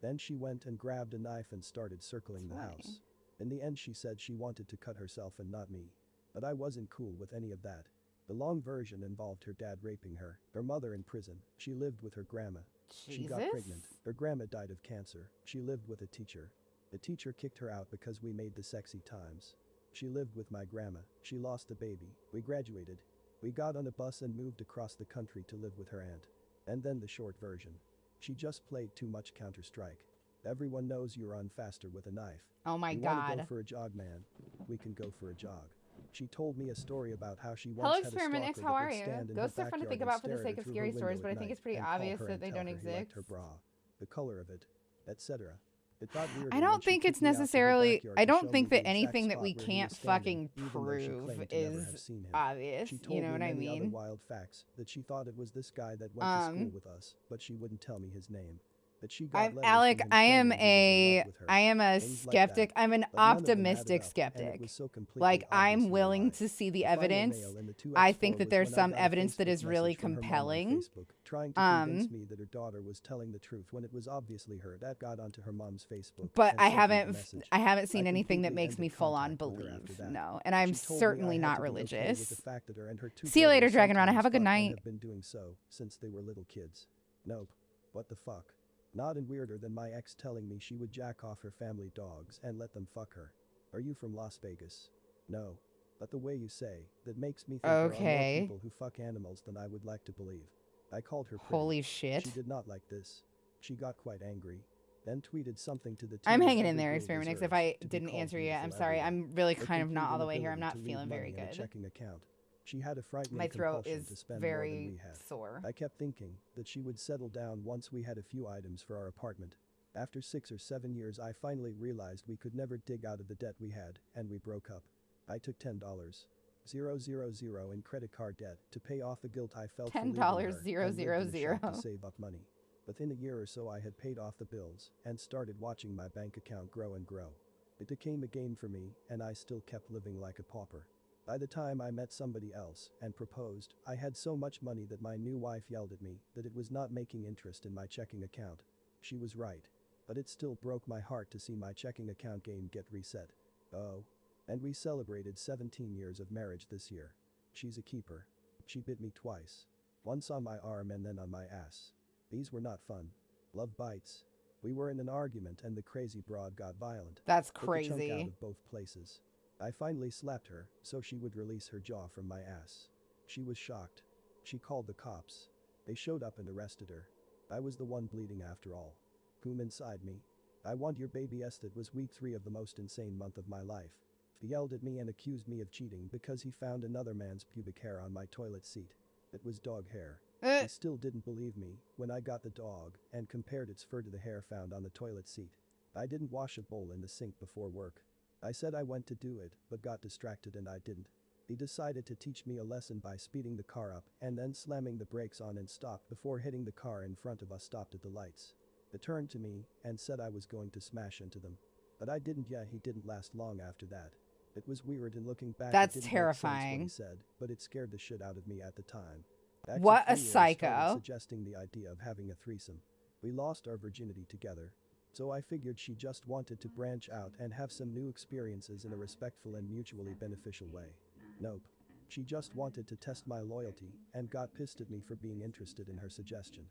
Then she went and grabbed a knife and started circling the house. In the end she said she wanted to cut herself and not me. But I wasn't cool with any of that. The long version involved her dad raping her, her mother in prison, she lived with her grandma. She got pregnant, her grandma died of cancer, she lived with a teacher. The teacher kicked her out because we made the sexy times. She lived with my grandma, she lost a baby, we graduated. We got on a bus and moved across the country to live with her aunt. And then the short version. She just played too much Counter-Strike. Everyone knows you run faster with a knife. Oh my God. You want to go for a jog, man? We can go for a jog. She told me a story about how she once had a Experiment X, stalker how that are would you? stand in Ghosts her are fun to backyard think and about for the stare at sake her of through scary her stories, window but I at think it's night pretty and call obvious her that and they tell don't her he exist. liked her bra, the color of it, etc. It got weirder I when don't she think took it's me out to her necessarily. backyard I to show don't me think the that exact anything that spot we where he can't was standing, fucking even though she prove claimed to never is have seen him. obvious. She You told know me what I many other mean? wild facts, that she thought it was this guy that went to school with us, but she wouldn't tell me his name. That she got letters Alec, from him I am claiming he was in a love with her. I am a Things like skeptic. that. I'm an But none of them optimistic added up, and skeptic. it was so completely Like I'm obviously a willing lie. to see the final evidence. nail in the 2x4 I think that was there's when I some got a evidence that Facebook is really message from her mom on compelling. Facebook, trying to convince me that her daughter was telling the truth when it was obviously her. That got onto her mom's Facebook. But and I sent me the haven't message. I haven't seen I anything that completely makes me ended full on contact with her after believe. that. No, and I'm She told me certainly I had not to be okay religious. with the fact that her and her two See you later, brothers Dragon Run. sometimes Have a good fuck and night. have been doing so since they were little kids. Nope. What the fuck? Not and weirder than my ex telling me she would jack off her family dogs and let them fuck her. Are you from Las Vegas? No. But the way you say, that makes me think there are more people who fuck animals than I would like to believe. I called her pretty. Holy shit. She did not like this. She got quite angry, then tweeted something to the tune I'm of hanging in every there, girl Experiment X. If deserves I to be didn't called answer you, I'm beautiful sorry. everywhere. I'm really It kind of not included all the way here. I'm ability not to leave feeling very money in a good. checking account. She had a frightening My throat compulsion is to spend very more than we had. sore. I kept thinking that she would settle down once we had a few items for our apartment. After 6 or 7 years I finally realized we could never dig out of the debt we had, and we broke up. I took $10,000 in credit card debt to pay off the guilt I felt for leaving her and lived in a shack to save up money. Within a year or so I had paid off the bills and started watching my bank account grow and grow. It became a game for me, and I still kept living like a pauper. By the time I met somebody else and proposed, I had so much money that my new wife yelled at me that it was not making interest in my checking account. She was right. But it still broke my heart to see my checking account game get reset. Oh. And we celebrated 17 years of marriage this year. She's a keeper. She bit me twice. Once on my arm and then on my ass. These were not fun. Love bites. We were in an argument and the crazy broad got violent. That's Took a chunk crazy. out of both places. I finally slapped her so she would release her jaw from my ass. She was shocked. She called the cops. They showed up and arrested her. I was the one bleeding after all. Whom inside me? I want your baby Estet was week 3 of the most insane month of my life. He yelled at me and accused me of cheating because he found another man's pubic hair on my toilet seat. It was dog hair. He still didn't believe me when I got the dog and compared its fur to the hair found on the toilet seat. I didn't wash a bowl in the sink before work. I said I went to do it, but got distracted and I didn't. He decided to teach me a lesson by speeding the car up and then slamming the brakes on and stopped before hitting the car in front of us stopped at the lights. He turned to me and said I was going to smash into them. But I didn't. Yeah, he didn't last long after that. It was weird and looking back That's it didn't terrifying. make sense what he said, but it scared the shit out of me at the time. What a Started psycho. suggesting the idea of having a threesome. We lost our virginity together. So I figured she just wanted to branch out and have some new experiences in a respectful and mutually beneficial way. Nope. She just wanted to test my loyalty and got pissed at me for being interested in her suggestion.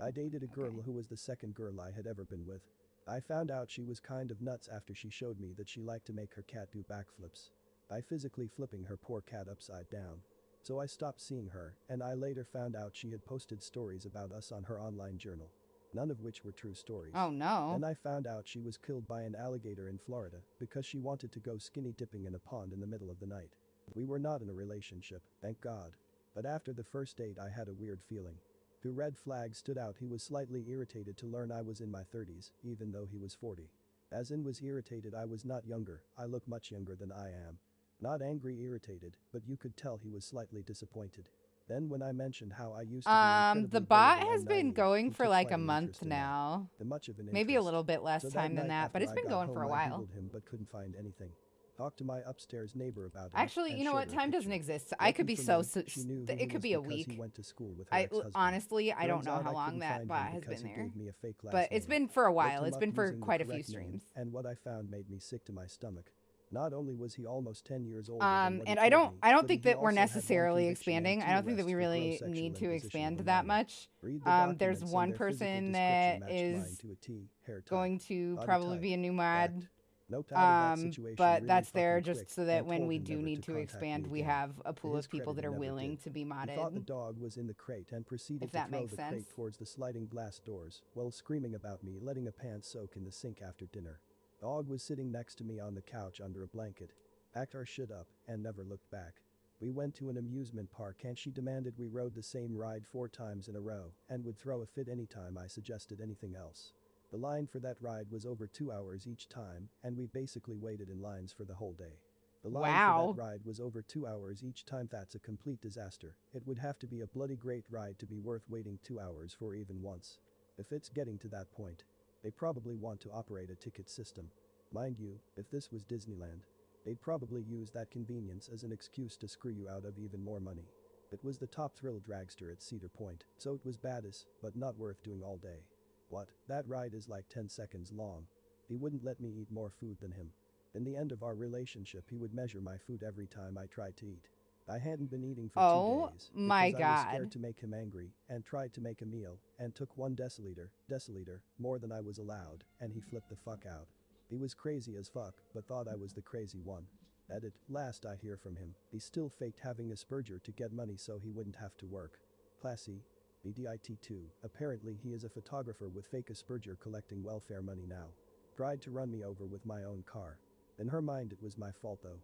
I dated a girl who was the second girl I had ever been with. I found out she was kind of nuts after she showed me that she liked to make her cat do backflips. By physically flipping her poor cat upside down. So I stopped seeing her, and I later found out she had posted stories about us on her online journal. none of which were true stories. Oh no. Then I found out she was killed by an alligator in Florida because she wanted to go skinny dipping in a pond in the middle of the night. We were not in a relationship, thank God. But after the first date I had a weird feeling. Two red flags stood out. He was slightly irritated to learn I was in my 30s, even though he was 40. As in was irritated I was not younger, I look much younger than I am. Not angry irritated, but you could tell he was slightly disappointed. Then when I mentioned how I used to be the bot has been going for like a month now. Maybe a little bit less time than that, but it's been going for a while. I Googled him but couldn't find anything. Talked to my upstairs neighbor about him. Actually, you know what? Time doesn't exist. I could be it could be a week. Honestly, I don't know how long that bot has been there. But it's been for a while. It's been for quite a few streams. And what I found made me sick to my stomach. Not only was he almost 10 years old, and I don't think that we're necessarily expanding. I don't think that we really need to expand that much. There's one person that is going to probably be a new mod. But that's there just so that when we do need to expand, we have a pool of people that are willing to be modded. He thought the dog was in the crate and proceeded to throw the crate towards the sliding glass doors, while screaming about me letting a pan soak in the sink after dinner. Dog was sitting next to me on the couch under a blanket. Packed our shit up and never looked back. We went to an amusement park and she demanded we rode the same ride 4 times in a row and would throw a fit anytime I suggested anything else. The line for that ride was over 2 hours each time, and we basically waited in lines for the whole day. The line for that ride was over 2 hours each time. That's a complete disaster. It would have to be a bloody great ride to be worth waiting 2 hours for even once. If it's getting to that point, they probably want to operate a ticket system. Mind you, if this was Disneyland, they'd probably use that convenience as an excuse to screw you out of even more money. It was the top thrill dragster at Cedar Point, so it was badass, but not worth doing all day. What? That ride is like 10 seconds long. He wouldn't let me eat more food than him. In the end of our relationship, he would measure my food every time I tried to eat. I hadn't been eating for 2 days. My God. I was scared to make him angry and tried to make a meal and took 1 deciliter, more than I was allowed, and he flipped the fuck out. He was crazy as fuck, but thought I was the crazy one. At last I hear from him. He still faked having Asperger to get money so he wouldn't have to work. Classy. BDIT2. Apparently he is a photographer with fake Asperger collecting welfare money now. Tried to run me over with my own car. In her mind it was my fault though.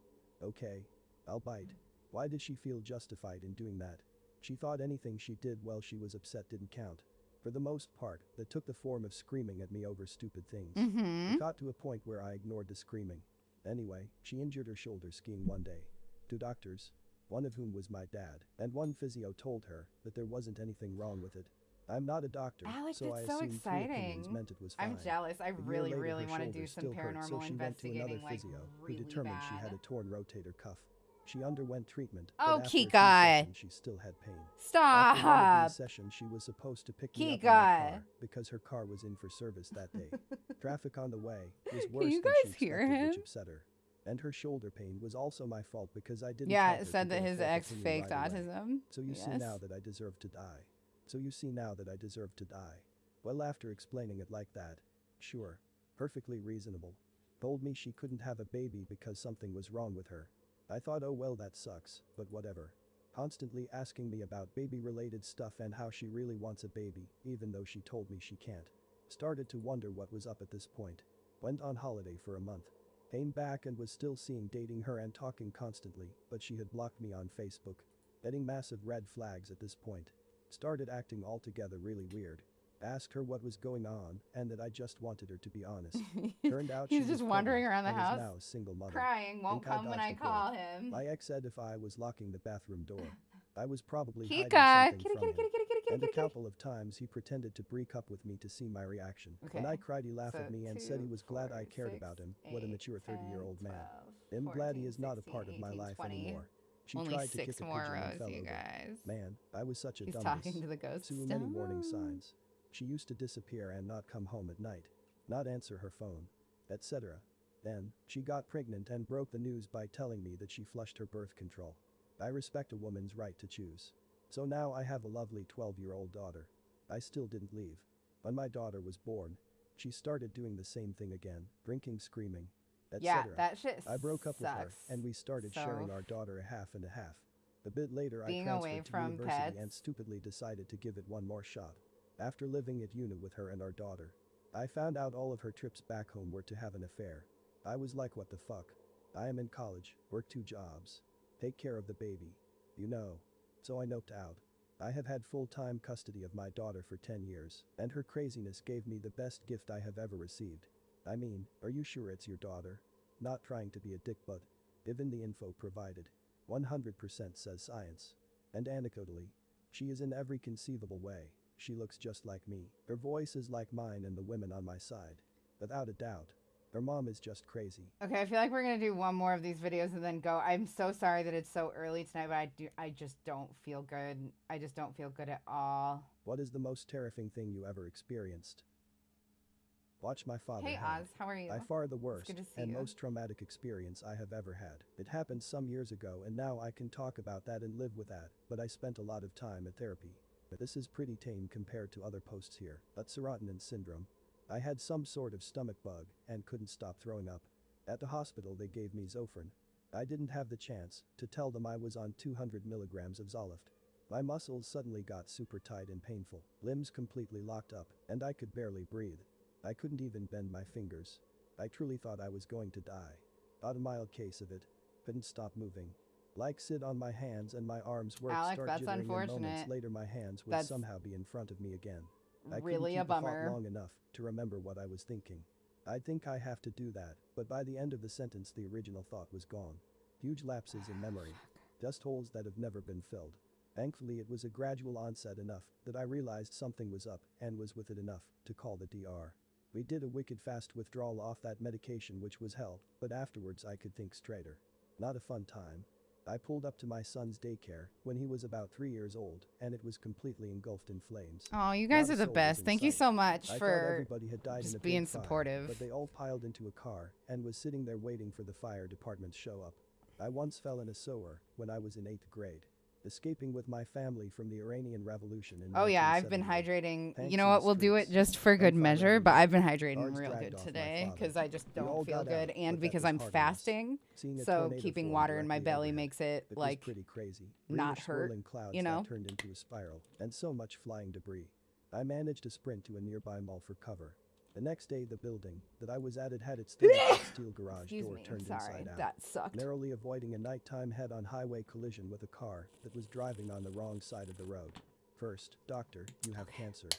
Okay. I'll bite. Why did she feel justified in doing that? She thought anything she did while she was upset didn't count. For the most part, that took the form of screaming at me over stupid things. It got to a point where I ignored the screaming. Anyway, she injured her shoulder skiing one day. 2 doctors, one of whom was my dad, and 1 physio told her that there wasn't anything wrong with it. I'm not a doctor, Alex, so I it's so assumed 3 opinions exciting. meant it was fine. I'm jealous. I really, really want to do some still hurt, paranormal so she went to investigating, another physio, who determined she had a torn rotator cuff. She underwent treatment, Oh, but after a few Kika. sessions, she still had pain. Stop. After one of these sessions, she was supposed to pick me up in my Kika. car because her car was in for service that day. Traffic on the way was worse you than guys she hear expected, him? which upset her. And her shoulder pain was also my fault because I didn't Yeah, tell it her to said that get a his fourth ex opinion faked right away. autism. So you see Yes. now that I deserve to die. So you see now that I deserve to die. Well, after explaining it like that, sure, perfectly reasonable. Told me she couldn't have a baby because something was wrong with her. I thought, oh well, that sucks, but whatever. Constantly asking me about baby-related stuff and how she really wants a baby, even though she told me she can't. Started to wonder what was up at this point. Went on holiday for a month. Came back and was still seeing dating her and talking constantly, but she had blocked me on Facebook. Getting massive red flags at this point. Started acting altogether really weird. Asked her what was going on and that I just wanted her to be honest. Turned out He's she just was wandering pregnant around the and is house, now a single mother. crying, won't Think come when dodged I a bullet. call him. My ex said if I was locking the bathroom door, I was probably Kika. hiding something Kitty, from kitty, him. kitty, kitty, kitty, And a kitty, kitty. couple of times he pretended to break up with me to see my reaction. Okay. When I cried, he laughed So at me and 2, said he was glad 4, I cared 6, about him. What a 8, mature 30-year-old 10, man. 12, I'm glad he 14, is not a 16, part of my 18, life 20. anymore. She Only tried to 6 kick a more pigeon and rows, fell you over. guys. Man, I was such a He's dumbass. talking to the ghost. Too many warning signs. She used to disappear and not come home at night. Not answer her phone. Etc. Then, she got pregnant and broke the news by telling me that she flushed her birth control. I respect a woman's right to choose. So now I have a lovely 12-year-old daughter. I still didn't leave. When my daughter was born, she started doing the same thing again, drinking, screaming, etc. Yeah, that shit I broke up with her, sucks. and we started So sharing our daughter a half and a half. A bit later, I being away transferred to from university pets. and stupidly decided to give it one more shot. After living at uni with her and our daughter, I found out all of her trips back home were to have an affair. I was like, what the fuck? I am in college, work 2 jobs, take care of the baby. You know. So I noped out. I have had full-time custody of my daughter for 10 years, and her craziness gave me the best gift I have ever received. I mean, are you sure it's your daughter? Not trying to be a dick, but given the info provided, 100% says science. And anecdotally, she is in every conceivable way. She looks just like me. Her voice is like mine and the women on my side. Without a doubt. Her mom is just crazy. Okay, I feel like we're going to do one more of these videos and then go. I'm so sorry that it's so early tonight, but I just don't feel good. I just don't feel good at all. What is the most terrifying thing you ever experienced? Watch my father. Hey Oz, how are you? By far the worst good to see and you. most traumatic experience I have ever had. It happened some years ago and now I can talk about that and live with that, but I spent a lot of time at therapy. But this is pretty tame compared to other posts here. But serotonin syndrome. I had some sort of stomach bug and couldn't stop throwing up. At the hospital they gave me Zofran. I didn't have the chance to tell them I was on 200 milligrams of Zoloft. My muscles suddenly got super tight and painful, limbs completely locked up, and I could barely breathe. I couldn't even bend my fingers. I truly thought I was going to die. Got a mild case of it. Couldn't stop moving. Like sit on my hands and my arms work Alex, start that's jittering and moments unfortunate. later my hands would That's somehow be in front of me again. I couldn't really keep a the thought bummer. long enough to remember what I was thinking. I think I have to do that, but by the end of the sentence the original thought was gone. Huge lapses in memory. Dust holes that have never been filled. Thankfully it was a gradual onset enough that I realized something was up and was with it enough to call the DR. We did a wicked fast withdrawal off that medication which was hell, but afterwards I could think straighter. Not a fun time. I pulled up to my son's daycare when he was about 3 years old and it was completely engulfed in flames. Oh, you guys Not are a the soul was best. in Thank you sight. so much I thought for everybody had died in a just big being fire, supportive. but they all piled into a car and was sitting there waiting for the fire department to show up. I once fell in a sewer when I was in 8th grade. Escaping with my family from the Iranian Revolution in Oh yeah, I've been 1978. hydrating. Thanks You know to the what? We'll do it streets just for good and fire measure, but everywhere. I've been hydrating Guards real dragged good off my today father. because I just We all don't feel got good, out, and but that because was I'm hard on us. fasting, Seeing a so tornado keeping form water in my directly belly overhead. makes it It was like pretty crazy. not Greenish hurt, swirling clouds you know? that turned into a spiral, and so much flying debris. I managed to sprint to a nearby mall for cover. The next day the building that I was at it had its 30-foot steel garage Excuse door me, turned sorry, inside out. that sucked. Narrowly avoiding a nighttime head-on highway collision with a car that was driving on the wrong side of the road. First, doctor, you have cancer.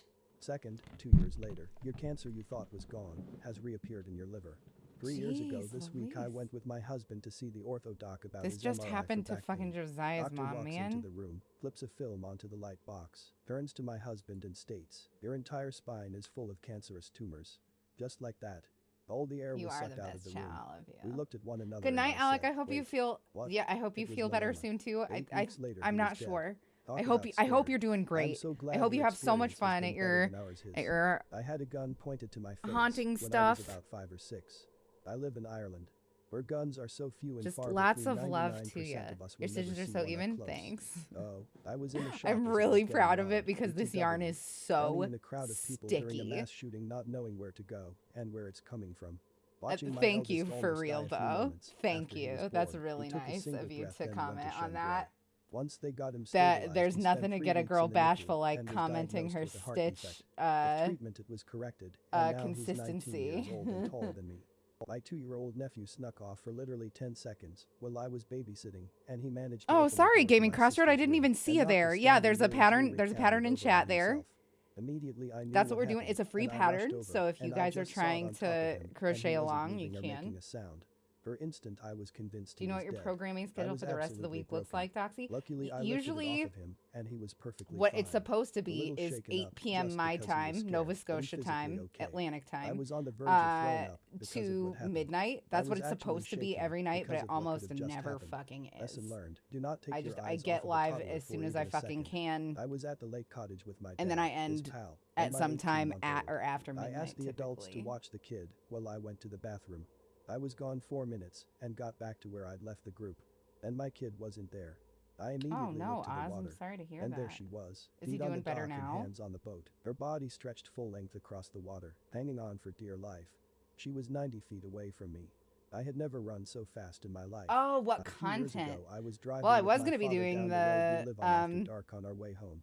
Second, 2 years later, your cancer you thought was gone has reappeared in your liver. 3 years ago Jeez this week I Louise. went with my husband to see the ortho doc about This his just MRI happened for to back fucking pain. Josiah's Doctor mom, walks man. into the room, flips a film onto the light box, turns to my husband and states, "Your entire spine is full of cancerous tumors." Just like that. All the air You was are sucked the out of best the child, room. I love you. We looked at one another. Good and night, I Alec. said, I hope you "Wait, feel. what?" Yeah, I hope you It was feel better melanoma. soon too. 8 weeks later, I'm he not was dead. sure. Talk I hope about you. I hope scary. you're doing I'm great. so glad I hope your you have so much experience has fun at been better your than ours is. at your I had a gun pointed to my face haunting when stuff. I was about 5 or 6. I live in Ireland, where guns are so few and Just far lots between. of love to 99% you. of us Your will never stitches are see so one up even. close. Thanks. Oh, I was in the shop. I'm as I was really getting proud of robbed. it because this yarn BTW. is so Running in a crowd of people during a sticky. mass shooting, not knowing where to go and where it's coming from. Watching my Thank you eldest for almost real die a few though. moments Thank after he you. was That's born. really He took a nice single of you breath, to then went comment shut on it that. away. Once they got him That stabilized, there's he nothing spent to 3 get a weeks girl in the NICU bashful like and was commenting diagnosed her with a heart stitch defect. With treatment it was corrected, and now he's 19 years old and taller than me. My 2-year-old nephew snuck off for literally 10 seconds while I was babysitting, and he managed to Oh, open the sorry, door to Gaming my Crossroad. I sister's didn't room even see and you knocked a there. Yeah, there's a standing pattern. jewelry There's a cabinet pattern in over on chat there. himself. Immediately I knew That's what what we're doing. happened, It's a free and I rushed pattern, over, so if you and I guys are just saw it trying on top of to him, and he crochet wasn't along, you moving or can. making a sound. For instant I was convinced Do you he know was what your dead. programming I schedule was for the rest of the absolutely week looks broken. like, Doxy? Luckily I Usually, lifted it off of him, and he was perfectly what fine. it's supposed to A be little is shaken 8 up p.m. just my because he was time, scared, Nova but Scotia physically time, okay. Atlantic time. I was on the verge of throwing up because of to what happened. midnight. I That's what was it's actually supposed to be shaking every night, but because it of what could almost have just never happened. fucking is. Lesson learned. Do not take I your just eyes get off of the live toddler as for soon as I even a fucking second. can, I was at the lake cottage with my dad, and then I his end pal, at and my some time 18-month-old. at or after I midnight. asked the adults to typically. watch the kid while I went to the bathroom. I was gone 4 minutes and got back to where I'd left the group. And my kid wasn't there. I immediately Oh no, looked to the Oz, water, I'm sorry to hear and that. there she was, Is he feet on doing the better dock and now? hands on the boat, her body stretched full length across the water, hanging on for dear life. She was 90 feet away from me. I had never run so fast in my life. Oh, what A few years content? ago, I was driving Well, I with was my going to be father doing down the road we the live on after dark on our way home.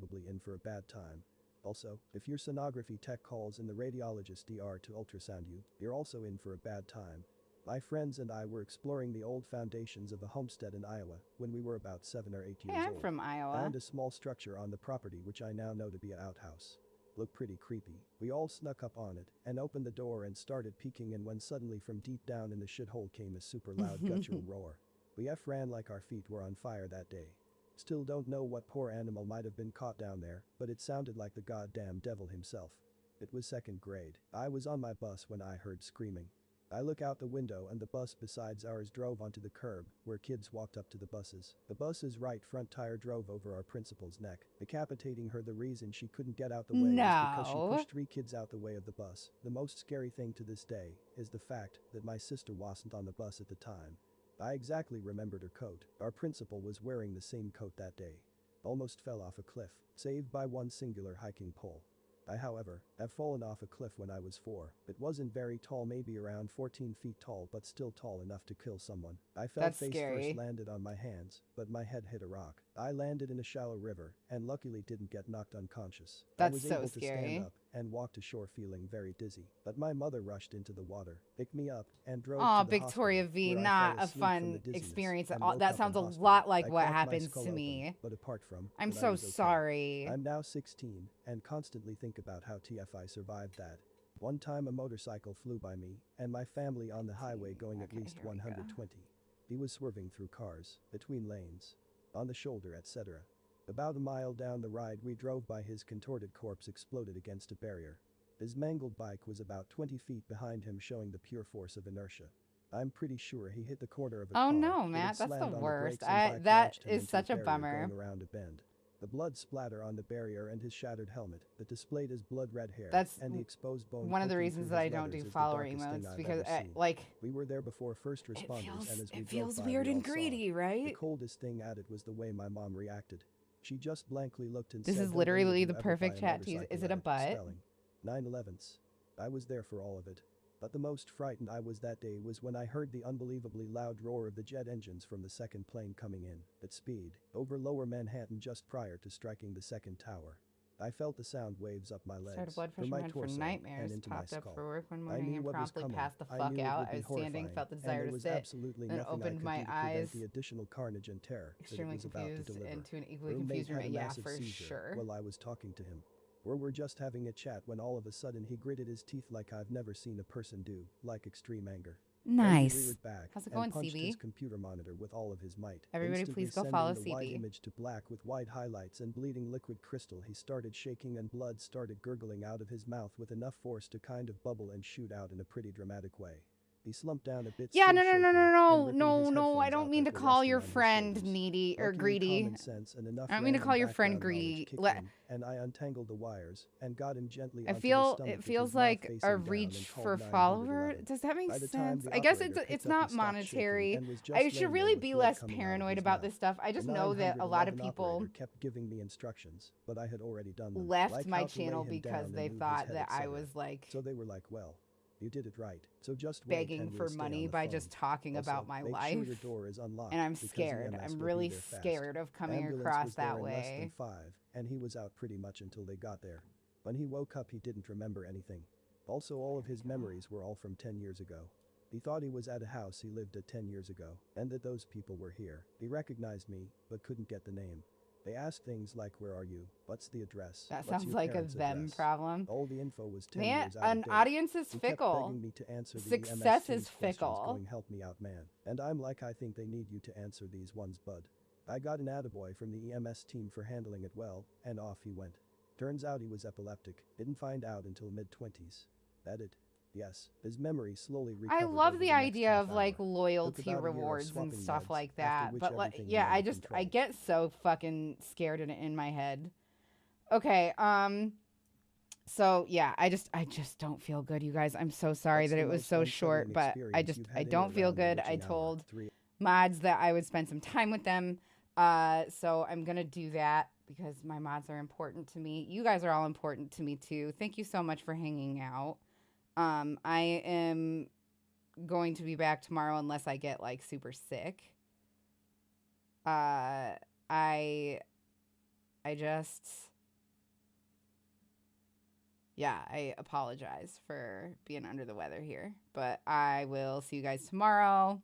probably in for a bad time. Also, if your sonography tech calls in the radiologist DR to ultrasound you, you're also in for a bad time. My friends and I were exploring the old foundations of a homestead in Iowa when we were about 7 or 8 years Hey, old. I'm from Iowa. Found a small structure on the property which I now know to be an outhouse. Looked pretty creepy. We all snuck up on it and opened the door and started peeking, and when suddenly from deep down in the shithole came a super loud guttural roar. We ran like our feet were on fire that day. Still don't know what poor animal might have been caught down there, but it sounded like the goddamn devil himself. It was 2nd grade. I was on my bus when I heard screaming. I look out the window and the bus besides ours drove onto the curb, where kids walked up to the buses. The bus's right front tire drove over our principal's neck, decapitating her. The reason she couldn't get out the way is because she pushed 3 kids out the way of the bus. The most scary thing to this day is the fact that my sister wasn't on the bus at the time. I exactly remembered her coat. Our principal was wearing the same coat that day. Almost fell off a cliff, saved by one singular hiking pole. I, however, have fallen off a cliff when I was 4. It wasn't very tall, maybe around 14 feet tall, but still tall enough to kill someone. I fell face first, landed on my hands, but my head hit a rock. I landed in a shallow river, and luckily didn't get knocked unconscious. I was able to stand up and walked ashore feeling very dizzy, but my mother rushed into the water, picked me up, and drove to the Victoria hospital, V, where I not fell a asleep fun from the dizziness experience at and all. woke That up sounds in a hospital. lot like I what cracked my happens skull to open, me. but apart from I'm that, I so was okay. sorry. I'm now 16 and constantly think about how TFI survived that. One time a motorcycle flew by me and my family on the highway going at least 120. He was swerving through cars, between lanes, on the shoulder, etc. About a mile down the ride we drove by, his contorted corpse exploded against a barrier. His mangled bike was about 20 feet behind him, showing the pure force of inertia. I'm pretty sure he hit the corner of a car. Oh no, It Matt, had that's the slammed on worst. brakes and bike That launched him is into such a barrier bummer. going around a bend. The blood splatter on the barrier and his shattered helmet that displayed his blood-red hair That's and the exposed bone one of the poking reasons through that his I don't leathers do is the follower darkest thing emotes I've because ever seen. We were there before first responders, and as we drove by, weird we and all saw greedy, it. right? The coldest thing at it was the way my mom reacted. She just blankly looked and This said, is "Don't literally any of the you ever perfect buy a chat to use. motorcycle Is it a at it." butt? Spelling. 9/11s. I was there for all of it. But the most frightened I was that day was when I heard the unbelievably loud roar of the jet engines from the second plane coming in, at speed, over lower Manhattan just prior to striking the second tower. I felt the sound waves up my legs, Started blood through pressure my went for torso, nightmares. and into my Popped up skull. for work one I morning knew and what was promptly coming. passed the I fuck knew it out. would I be was standing, horrifying, felt the and desire there to was sit, absolutely then nothing I opened could my do to eyes. prevent the additional carnage and terror that it Extremely was about to confused deliver. into an equally Roommate confused had a roommate. Yeah, massive for seizure sure. while I was talking to him. We were just having a chat when all of a sudden he gritted his teeth like I've never seen a person do, like extreme anger. Nice. Then he reared back How's it and going, punched CB? his computer monitor with all of his might. Everybody Instantly please go sending follow the white CB. image to black with white highlights and bleeding liquid crystal. He started shaking and blood started gurgling out of his mouth with enough force to kind of bubble and shoot out in a pretty dramatic way. He slumped down a bit. Yeah, still no, shaking, and ripping his I headphones don't out mean that to were call resting your on his friend shoulders. needy or Luckily, greedy. common sense and enough I don't mean to random call your friend background knowledge greedy. kicked in, and I untangled the wires and got him gently I onto his feel stomach it with feels his mouth like facing a down reach and for called follower. 911. Does that make By the sense? time the I guess operator it's picked it's up, he not stopped monetary. shaking and was just I should laying there really with be blood less coming out of paranoid his about mouth. this stuff. I just The know that a lot of 911 people operator kept giving me instructions, but I had already done them. left Like my how to lay channel him because down and they move his thought head, that I etc. was like So they were like, "Well, you did it right. So just wait begging and for we'll stay money on the by phone. just talking Also, about my make life. sure your door is unlocked And I'm because scared. EMS I'm will be really there fast. scared of coming Ambulance across was there that in less than way. 5, and he was out pretty much until they got there. When he woke up, he didn't remember anything. Also, all of his memories were all from 10 years ago. He thought he was at a house he lived at 10 years ago, and that those people were here. He recognized me, but couldn't get the name. They asked things like, "Where are you? What's the address? That What's sounds your like a parents' them address?" problem. All the info was 10 Man, years out an of date. audience is He kept fickle. begging me to answer the Success EMS is team's questions, fickle. going, "Help me out, man." And I'm like, "I think they need you to answer these ones, bud." I got an attaboy from the EMS team for handling it well, and off he went. Turns out he was epileptic. Didn't find out until mid-20s. That it. Yes, his memory slowly recovered. I love over the the next idea half of hour. like Took loyalty about a year of rewards and swapping stuff meds, like after that. which But like, everything yeah, went under I control. get so fucking scared in my head. Okay, so yeah, I just don't feel good, you guys. I'm so sorry What's that the it was most so unsettling short, but experience you've I had in or don't feel around the good. I witching hour? told 3. mods that I would spend some time with them. So I'm gonna do that because my mods are important to me. You guys are all important to me too. Thank you so much for hanging out. I am going to be back tomorrow unless I get like super sick. I just, yeah, I apologize for being under the weather here, but I will see you guys tomorrow,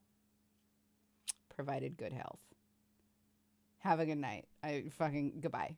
provided good health. Have a good night. Goodbye.